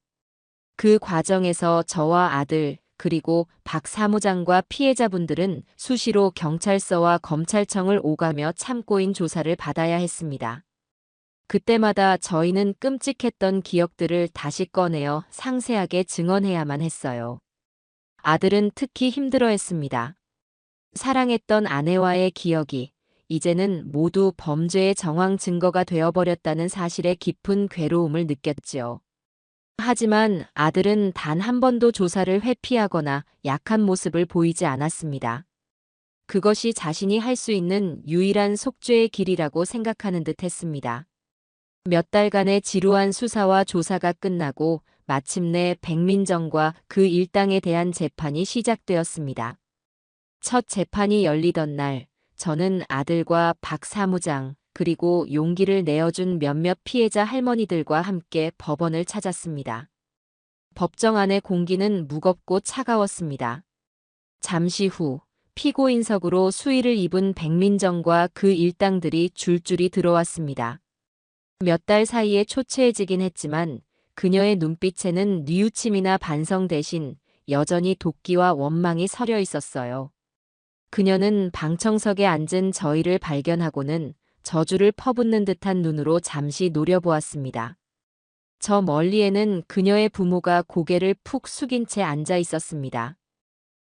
그 과정에서 저와 아들, 그리고 박 사무장과 피해자분들은 수시로 경찰서와 검찰청을 오가며 참고인 조사를 받아야 했습니다. 그때마다 저희는 끔찍했던 기억들을 다시 꺼내어 상세하게 증언해야만 했어요. 아들은 특히 힘들어했습니다. 사랑했던 아내와의 기억이 이제는 모두 범죄의 정황 증거가 되어버렸다는 사실에 깊은 괴로움을 느꼈지요. 하지만 아들은 단 한 번도 조사를 회피하거나 약한 모습을 보이지 않았습니다. 그것이 자신이 할 수 있는 유일한 속죄의 길이라고 생각하는 듯 했습니다. 몇 달간의 지루한 수사와 조사가 끝나고 마침내 백민정과 그 일당에 대한 재판이 시작되었습니다. 첫 재판이 열리던 날, 저는 아들과 박 사무장, 그리고 용기를 내어준 몇몇 피해자 할머니들과 함께 법원을 찾았습니다. 법정 안의 공기는 무겁고 차가웠습니다. 잠시 후 피고인석으로 수의를 입은 백민정과 그 일당들이 줄줄이 들어왔습니다. 몇 달 사이에 초췌해지긴 했지만 그녀의 눈빛에는 뉘우침이나 반성 대신 여전히 도끼와 원망이 서려 있었어요. 그녀는 방청석에 앉은 저희를 발견하고는 저주를 퍼붓는 듯한 눈으로 잠시 노려보았습니다. 저 멀리에는 그녀의 부모가 고개를 푹 숙인 채 앉아 있었습니다.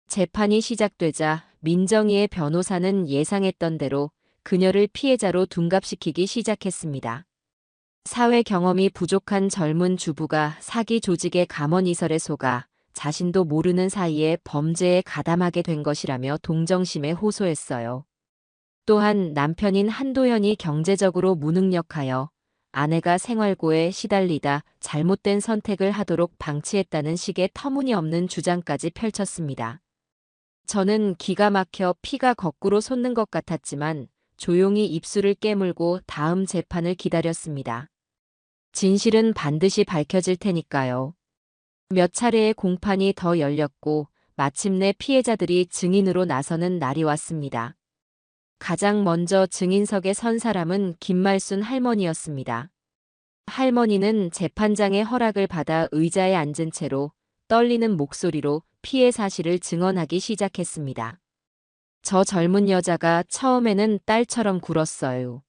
재판이 시작되자 민정이의 변호사는 예상했던 대로 그녀를 피해자로 둔갑시키기 시작했습니다. 사회 경험이 부족한 젊은 주부가 사기 조직의 감언이설에 속아 자신도 모르는 사이에 범죄에 가담하게 된 것이라며 동정심에 호소했어요. 또한 남편인 한도현이 경제적으로 무능력하여 아내가 생활고에 시달리다 잘못된 선택을 하도록 방치했다는 식의 터무니없는 주장까지 펼쳤습니다. 저는 기가 막혀 피가 거꾸로 솟는 것 같았지만 조용히 입술을 깨물고 다음 재판을 기다렸습니다. 진실은 반드시 밝혀질 테니까요. 몇 차례의 공판이 더 열렸고 마침내 피해자들이 증인으로 나서는 날이 왔습니다. 가장 먼저 증인석에 선 사람은 김말순 할머니였습니다. 할머니는 재판장의 허락을 받아 의자에 앉은 채로 떨리는 목소리로 피해 사실을 증언하기 시작했습니다. 저 젊은 여자가 처음에는 딸처럼 굴었어요.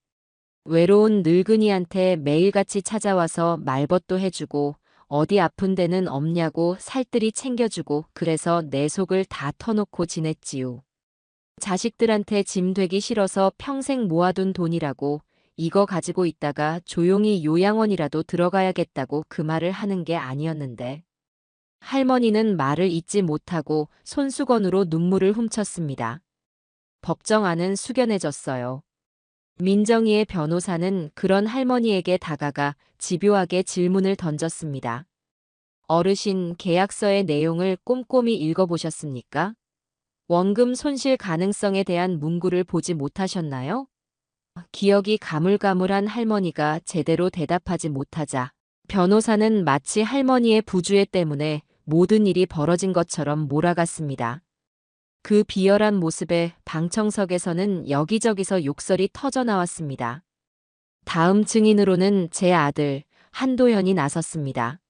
외로운 늙은이한테 매일같이 찾아와서 말벗도 해주고 어디 아픈 데는 없냐고 살뜰히 챙겨주고 그래서 내 속을 다 터놓고 지냈지요. 자식들한테 짐 되기 싫어서 평생 모아둔 돈이라고 이거 가지고 있다가 조용히 요양원이라도 들어가야겠다고 그 말을 하는 게 아니었는데. 할머니는 말을 잇지 못하고 손수건으로 눈물을 훔쳤습니다. 법정 안은 숙연해졌어요. 민정이의 변호사는 그런 할머니에게 다가가 집요하게 질문을 던졌습니다. 어르신, 계약서의 내용을 꼼꼼히 읽어보셨습니까? 원금 손실 가능성에 대한 문구를 보지 못하셨나요? 기억이 가물가물한 할머니가 제대로 대답하지 못하자 변호사는 마치 할머니의 부주의 때문에 모든 일이 벌어진 것처럼 몰아갔습니다. 그 비열한 모습에 방청석에서는 여기저기서 욕설이 터져나왔습니다. 다음 증인으로는 제 아들 한도현이 나섰습니다.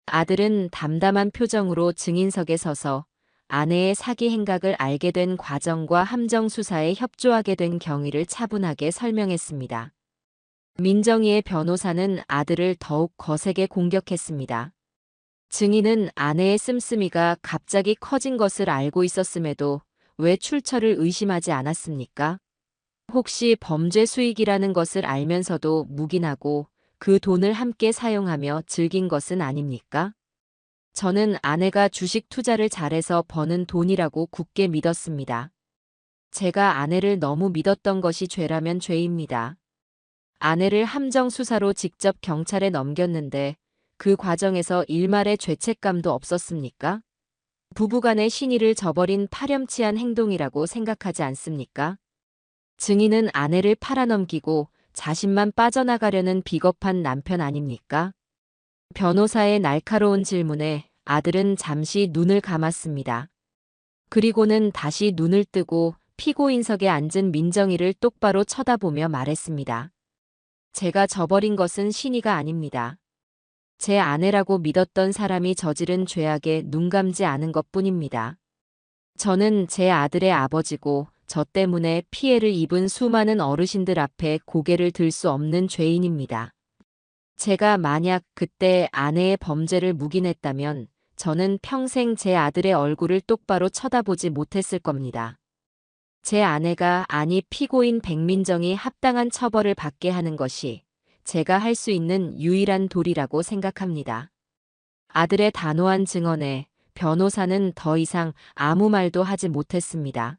아들은 담담한 표정으로 증인석에 서서 아내의 사기 행각을 알게 된 과정과 함정 수사에 협조하게 된 경위를 차분하게 설명했습니다. 민정이의 변호사는 아들을 더욱 거세게 공격했습니다. 증인은 아내의 씀씀이가 갑자기 커진 것을 알고 있었음에도 왜 출처를 의심하지 않았습니까? 혹시 범죄 수익이라는 것을 알면서도 묵인하고 그 돈을 함께 사용하며 즐긴 것은 아닙니까? 저는 아내가 주식 투자를 잘해서 버는 돈이라고 굳게 믿었습니다. 제가 아내를 너무 믿었던 것이 죄라면 죄입니다. 아내를 함정 수사로 직접 경찰에 넘겼는데 그 과정에서 일말의 죄책감도 없었습니까? 부부간의 신의를 저버린 파렴치한 행동이라고 생각하지 않습니까? 증인은 아내를 팔아넘기고 자신만 빠져나가려는 비겁한 남편 아닙니까? 변호사의 날카로운 질문에 아들은 잠시 눈을 감았습니다. 그리고는 다시 눈을 뜨고 피고인석에 앉은 민정이를 똑바로 쳐다보며 말했습니다. 제가 저버린 것은 신의가 아닙니다. 제 아내라고 믿었던 사람이 저지른 죄악에 눈 감지 않은 것뿐입니다. 저는 제 아들의 아버지고 저 때문에 피해를 입은 수많은 어르신들 앞에 고개를 들 수 없는 죄인입니다. 제가 만약 그때 아내의 범죄를 묵인했다면 저는 평생 제 아들의 얼굴을 똑바로 쳐다보지 못했을 겁니다. 제 아내가 아니 피고인 백민정이 합당한 처벌을 받게 하는 것이 제가 할 수 있는 유일한 도리라고 생각합니다. 아들의 단호한 증언에 변호사는 더 이상 아무 말도 하지 못했습니다.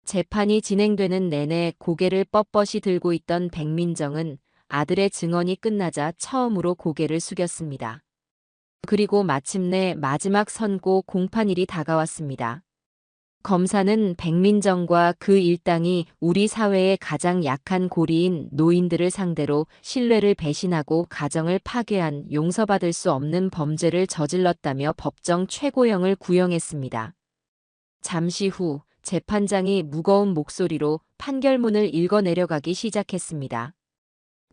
재판이 진행되는 내내 고개를 뻣뻣이 들고 있던 백민정은 아들의 증언이 끝나자 처음으로 고개를 숙였습니다. 그리고 마침내 마지막 선고 공판일이 다가왔습니다. 검사는 백민정과 그 일당이 우리 사회의 가장 약한 고리인 노인들을 상대로 신뢰를 배신하고 가정을 파괴한 용서받을 수 없는 범죄를 저질렀다며 법정 최고형을 구형했습니다. 잠시 후 재판장이 무거운 목소리로 판결문을 읽어내려가기 시작했습니다.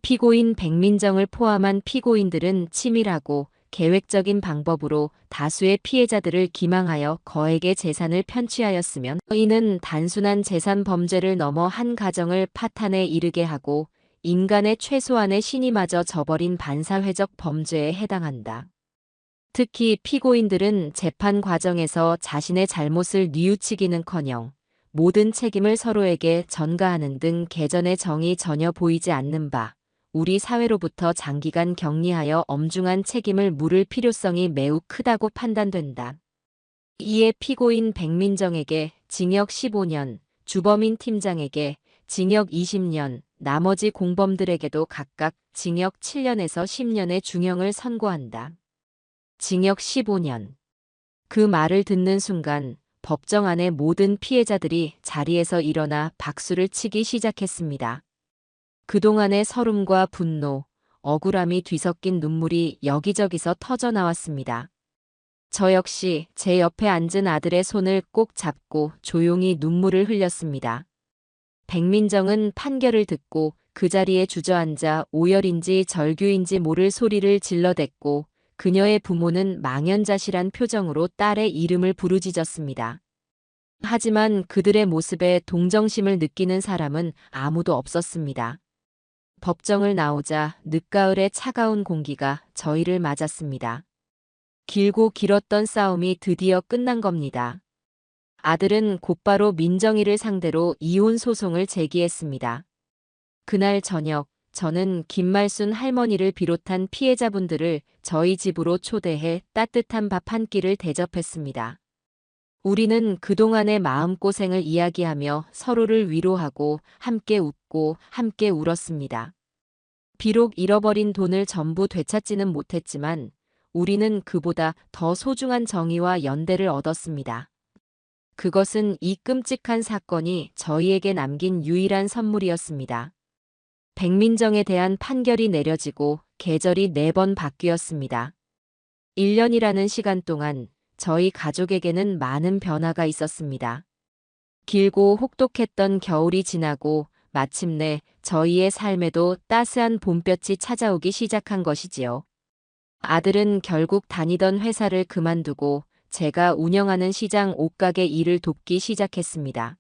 피고인 백민정을 포함한 피고인들은 치밀하고 계획적인 방법으로 다수의 피해자들을 기망하여 거액의 재산을 편취하였으면 이는 단순한 재산 범죄를 넘어 한 가정을 파탄에 이르게 하고 인간의 최소한의 신의마저 저버린 반사회적 범죄에 해당한다. 특히 피고인들은 재판 과정에서 자신의 잘못을 뉘우치기는커녕 모든 책임을 서로에게 전가하는 등 개전의 정이 전혀 보이지 않는 바 우리 사회로부터 장기간 격리하여 엄중한 책임을 물을 필요성이 매우 크다고 판단된다. 이에 피고인 백민정에게 징역 15년, 주범인 팀장에게 징역 20년, 나머지 공범들에게도 각각 징역 7년에서 10년의 중형을 선고한다. 징역 15년. 그 말을 듣는 순간 법정 안의 모든 피해자들이 자리에서 일어나 박수를 치기 시작했습니다. 그동안의 서름과 분노, 억울함이 뒤섞인 눈물이 여기저기서 터져 나왔습니다. 저 역시 제 옆에 앉은 아들의 손을 꼭 잡고 조용히 눈물을 흘렸습니다. 백민정은 판결을 듣고 그 자리에 주저앉아 오열인지 절규인지 모를 소리를 질러댔고 그녀의 부모는 망연자실한 표정으로 딸의 이름을 부르짖었습니다. 하지만 그들의 모습에 동정심을 느끼는 사람은 아무도 없었습니다. 법정을 나오자 늦가을의 차가운 공기가 저희를 맞았습니다. 길고 길었던 싸움이 드디어 끝난 겁니다. 아들은 곧바로 민정이를 상대로 이혼 소송을 제기했습니다. 그날 저녁, 저는 김말순 할머니를 비롯한 피해자분들을 저희 집으로 초대해 따뜻한 밥 한 끼를 대접했습니다. 우리는 그동안의 마음고생을 이야기하며 서로를 위로하고 함께 웃고 함께 울었습니다. 비록 잃어버린 돈을 전부 되찾지는 못했지만 우리는 그보다 더 소중한 정의와 연대를 얻었습니다. 그것은 이 끔찍한 사건이 저희에게 남긴 유일한 선물이었습니다. 백민정에 대한 판결이 내려지고 계절이 4번 바뀌었습니다. 1년이라는 시간 동안 저희 가족에게는 많은 변화가 있었습니다. 길고 혹독했던 겨울이 지나고 마침내 저희의 삶에도 따스한 봄볕이 찾아오기 시작한 것이지요. 아들은 결국 다니던 회사를 그만두고 제가 운영하는 시장 옷가게 일을 돕기 시작했습니다.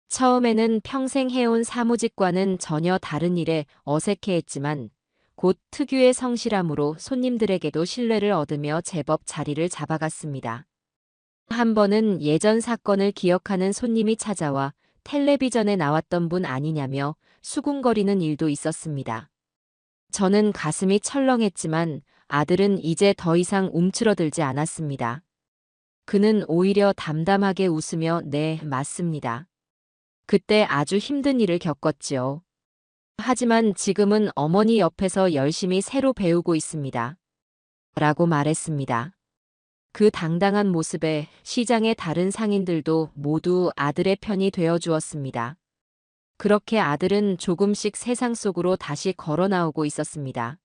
처음에는 평생 해온 사무직과는 전혀 다른 일에 어색해했지만 곧 특유의 성실함으로 손님들에게도 신뢰를 얻으며 제법 자리를 잡아갔습니다. 한 번은 예전 사건을 기억하는 손님이 찾아와 텔레비전에 나왔던 분 아니냐며 수군거리는 일도 있었습니다. 저는 가슴이 철렁했지만 아들은 이제 더 이상 움츠러들지 않았습니다. 그는 오히려 담담하게 웃으며 네, 맞습니다. 그때 아주 힘든 일을 겪었지요. 하지만 지금은 어머니 옆에서 열심히 새로 배우고 있습니다. 라고 말했습니다. 그 당당한 모습에 시장의 다른 상인들도 모두 아들의 편이 되어 주었습니다. 그렇게 아들은 조금씩 세상 속으로 다시 걸어 나오고 있었습니다.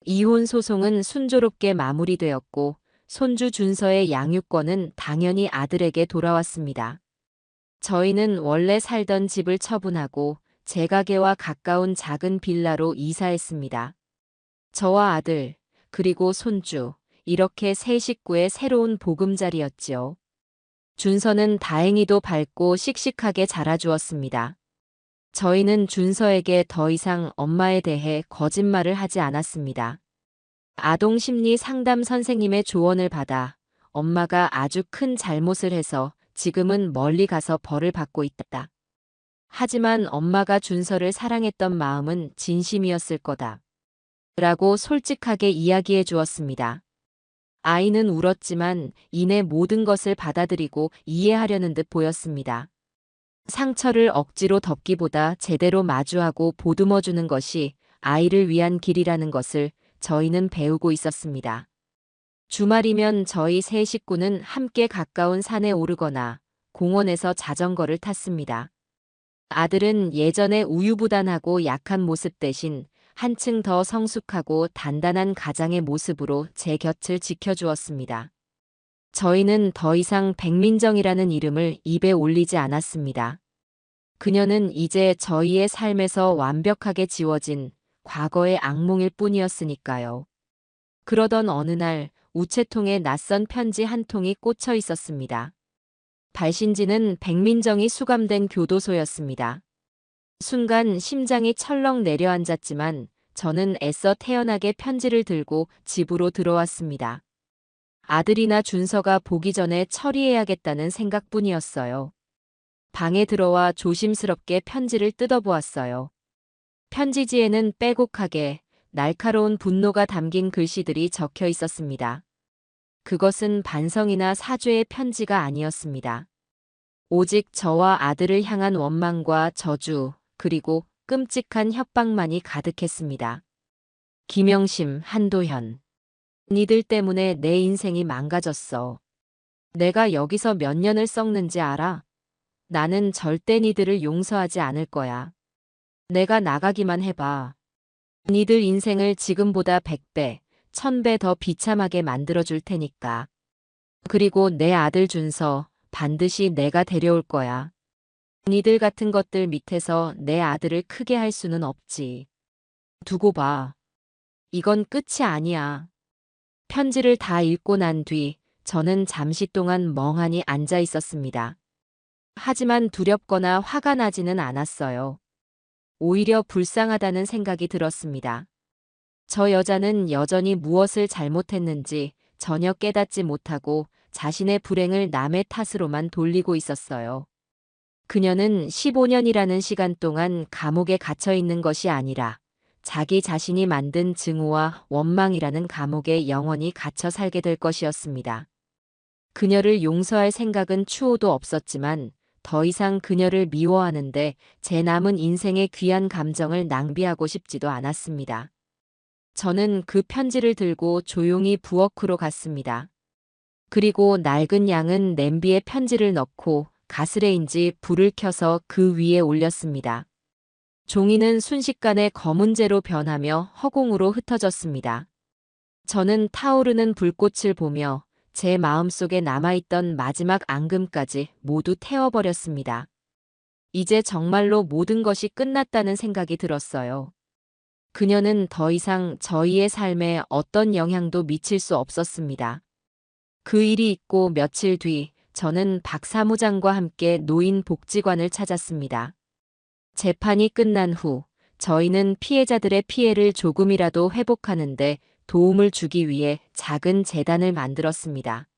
이혼 소송은 순조롭게 마무리되었고 손주 준서의 양육권은 당연히 아들에게 돌아왔습니다. 저희는 원래 살던 집을 처분하고 제 가게와 가까운 작은 빌라로 이사했습니다. 저와 아들, 그리고 손주, 이렇게 세 식구의 새로운 보금자리였지요. 준서는 다행히도 밝고 씩씩하게 자라주었습니다. 저희는 준서에게 더 이상 엄마에 대해 거짓말을 하지 않았습니다. 아동심리 상담 선생님의 조언을 받아 엄마가 아주 큰 잘못을 해서 지금은 멀리 가서 벌을 받고 있다. 하지만 엄마가 준서를 사랑했던 마음은 진심이었을 거다. 라고 솔직하게 이야기해 주었습니다. 아이는 울었지만 이내 모든 것을 받아들이고 이해하려는 듯 보였습니다. 상처를 억지로 덮기보다 제대로 마주하고 보듬어 주는 것이 아이를 위한 길이라는 것을 저희는 배우고 있었습니다. 주말이면 저희 세 식구는 함께 가까운 산에 오르거나 공원에서 자전거를 탔습니다. 아들은 예전에 우유부단하고 약한 모습 대신 한층 더 성숙하고 단단한 가장의 모습으로 제 곁을 지켜주었습니다. 저희는 더 이상 백민정이라는 이름을 입에 올리지 않았습니다. 그녀는 이제 저희의 삶에서 완벽하게 지워진 과거의 악몽일 뿐이었으니까요. 그러던 어느 날 우체통에 낯선 편지 한 통이 꽂혀 있었습니다. 발신지는 백민정이 수감된 교도소였습니다. 순간 심장이 철렁 내려앉았지만 저는 애써 태연하게 편지를 들고 집으로 들어왔습니다. 아들이나 준서가 보기 전에 처리해야겠다는 생각뿐이었어요. 방에 들어와 조심스럽게 편지를 뜯어보았어요. 편지지에는 빼곡하게 날카로운 분노가 담긴 글씨들이 적혀 있었습니다. 그것은 반성이나 사죄의 편지가 아니었습니다. 오직 저와 아들을 향한 원망과 저주, 그리고 끔찍한 협박만이 가득했습니다. 김영심, 한도현. 니들 때문에 내 인생이 망가졌어. 내가 여기서 몇 년을 썩는지 알아? 나는 절대 니들을 용서하지 않을 거야. 내가 나가기만 해봐. 니들 인생을 지금보다 100배, 1000배 더 비참하게 만들어줄 테니까. 그리고 내 아들 준서 반드시 내가 데려올 거야. 니들 같은 것들 밑에서 내 아들을 크게 할 수는 없지. 두고 봐. 이건 끝이 아니야. 편지를 다 읽고 난 뒤 저는 잠시 동안 멍하니 앉아 있었습니다. 하지만 두렵거나 화가 나지는 않았어요. 오히려 불쌍하다는 생각이 들었습니다. 저 여자는 여전히 무엇을 잘못했는지 전혀 깨닫지 못하고 자신의 불행을 남의 탓으로만 돌리고 있었어요. 그녀는 15년이라는 시간 동안 감옥에 갇혀 있는 것이 아니라 자기 자신이 만든 증오와 원망이라는 감옥에 영원히 갇혀 살게 될 것이었습니다. 그녀를 용서할 생각은 추호도 없었지만 더 이상 그녀를 미워하는데 제 남은 인생의 귀한 감정을 낭비하고 싶지도 않았습니다. 저는 그 편지를 들고 조용히 부엌으로 갔습니다. 그리고 낡은 양은 냄비에 편지를 넣고 가스레인지 불을 켜서 그 위에 올렸습니다. 종이는 순식간에 검은재로 변하며 허공으로 흩어졌습니다. 저는 타오르는 불꽃을 보며 제 마음속에 남아있던 마지막 앙금까지 모두 태워버렸습니다. 이제 정말로 모든 것이 끝났다는 생각이 들었어요. 그녀는 더 이상 저희의 삶에 어떤 영향도 미칠 수 없었습니다. 그 일이 있고 며칠 뒤 저는 박 사무장과 함께 노인 복지관을 찾았습니다. 재판이 끝난 후 저희는 피해자들의 피해를 조금이라도 회복하는데 도움을 주기 위해 작은 재단을 만들었습니다.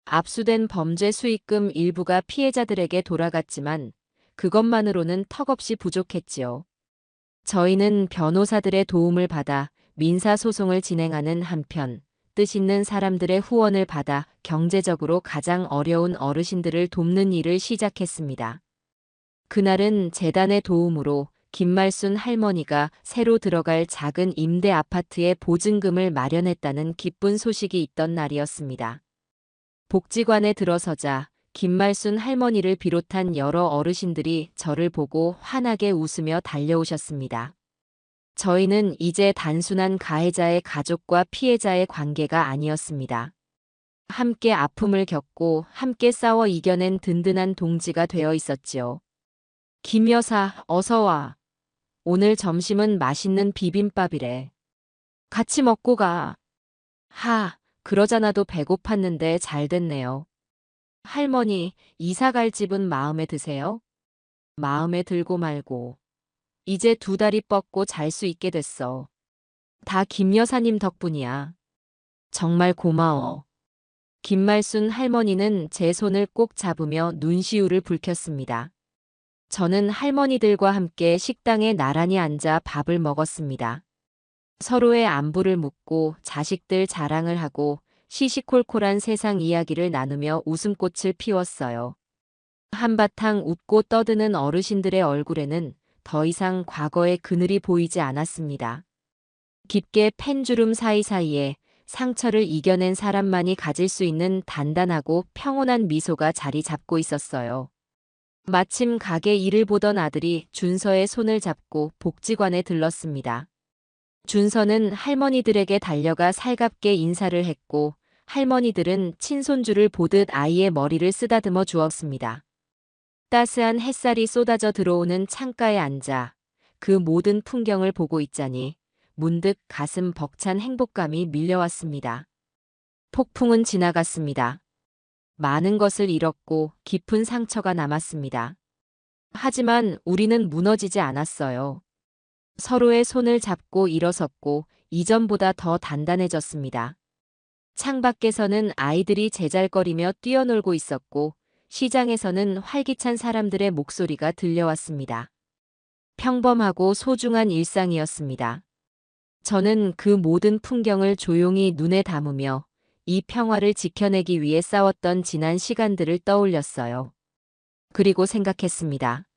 압수된 범죄 수익금 일부가 피해자들에게 돌아갔지만 그것만으로는 턱없이 부족했지요. 저희는 변호사들의 도움을 받아 민사소송을 진행하는 한편 뜻있는 사람들의 후원을 받아 경제적으로 가장 어려운 어르신들을 돕는 일을 시작했습니다. 그날은 재단의 도움으로 김말순 할머니가 새로 들어갈 작은 임대 아파트의 보증금을 마련했다는 기쁜 소식이 있던 날이었습니다. 복지관에 들어서자 김말순 할머니를 비롯한 여러 어르신들이 저를 보고 환하게 웃으며 달려오셨습니다. 저희는 이제 단순한 가해자의 가족과 피해자의 관계가 아니었습니다. 함께 아픔을 겪고 함께 싸워 이겨낸 든든한 동지가 되어 있었지요. 김 여사, 어서 와. 오늘 점심은 맛있는 비빔밥이래. 같이 먹고 가. 그러잖아도 배고팠는데 잘 됐네요. 할머니, 이사 갈 집은 마음에 드세요? 마음에 들고 말고. 이제 2다리 뻗고 잘 수 있게 됐어. 다 김 여사님 덕분이야. 정말 고마워. 김말순 할머니는 제 손을 꼭 잡으며 눈시울을 붉혔습니다. 저는 할머니들과 함께 식당에 나란히 앉아 밥을 먹었습니다. 서로의 안부를 묻고 자식들 자랑을 하고 시시콜콜한 세상 이야기를 나누며 웃음꽃을 피웠어요. 한바탕 웃고 떠드는 어르신들의 얼굴에는 더 이상 과거의 그늘이 보이지 않았습니다. 깊게 팬 주름 사이사이에 상처를 이겨낸 사람만이 가질 수 있는 단단하고 평온한 미소가 자리 잡고 있었어요. 마침 가게 일을 보던 아들이 준서의 손을 잡고 복지관에 들렀습니다. 준서는 할머니들에게 달려가 살갑게 인사를 했고 할머니들은 친손주를 보듯 아이의 머리를 쓰다듬어 주었습니다. 따스한 햇살이 쏟아져 들어오는 창가에 앉아 그 모든 풍경을 보고 있자니 문득 가슴 벅찬 행복감이 밀려왔습니다. 폭풍은 지나갔습니다. 많은 것을 잃었고 깊은 상처가 남았습니다. 하지만 우리는 무너지지 않았어요. 서로의 손을 잡고 일어섰고 이전보다 더 단단해졌습니다. 창밖에서는 아이들이 제잘거리며 뛰어놀고 있었고 시장에서는 활기찬 사람들의 목소리가 들려왔습니다. 평범하고 소중한 일상이었습니다. 저는 그 모든 풍경을 조용히 눈에 담으며 이 평화를 지켜내기 위해 싸웠던 지난 시간들을 떠올렸어요. 그리고 생각했습니다.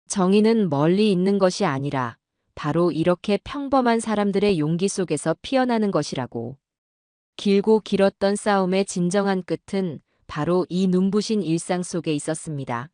정의는 멀리 있는 것이 아니라 바로 이렇게 평범한 사람들의 용기 속에서 피어나는 것이라고. 길고 길었던 싸움의 진정한 끝은 바로 이 눈부신 일상 속에 있었습니다.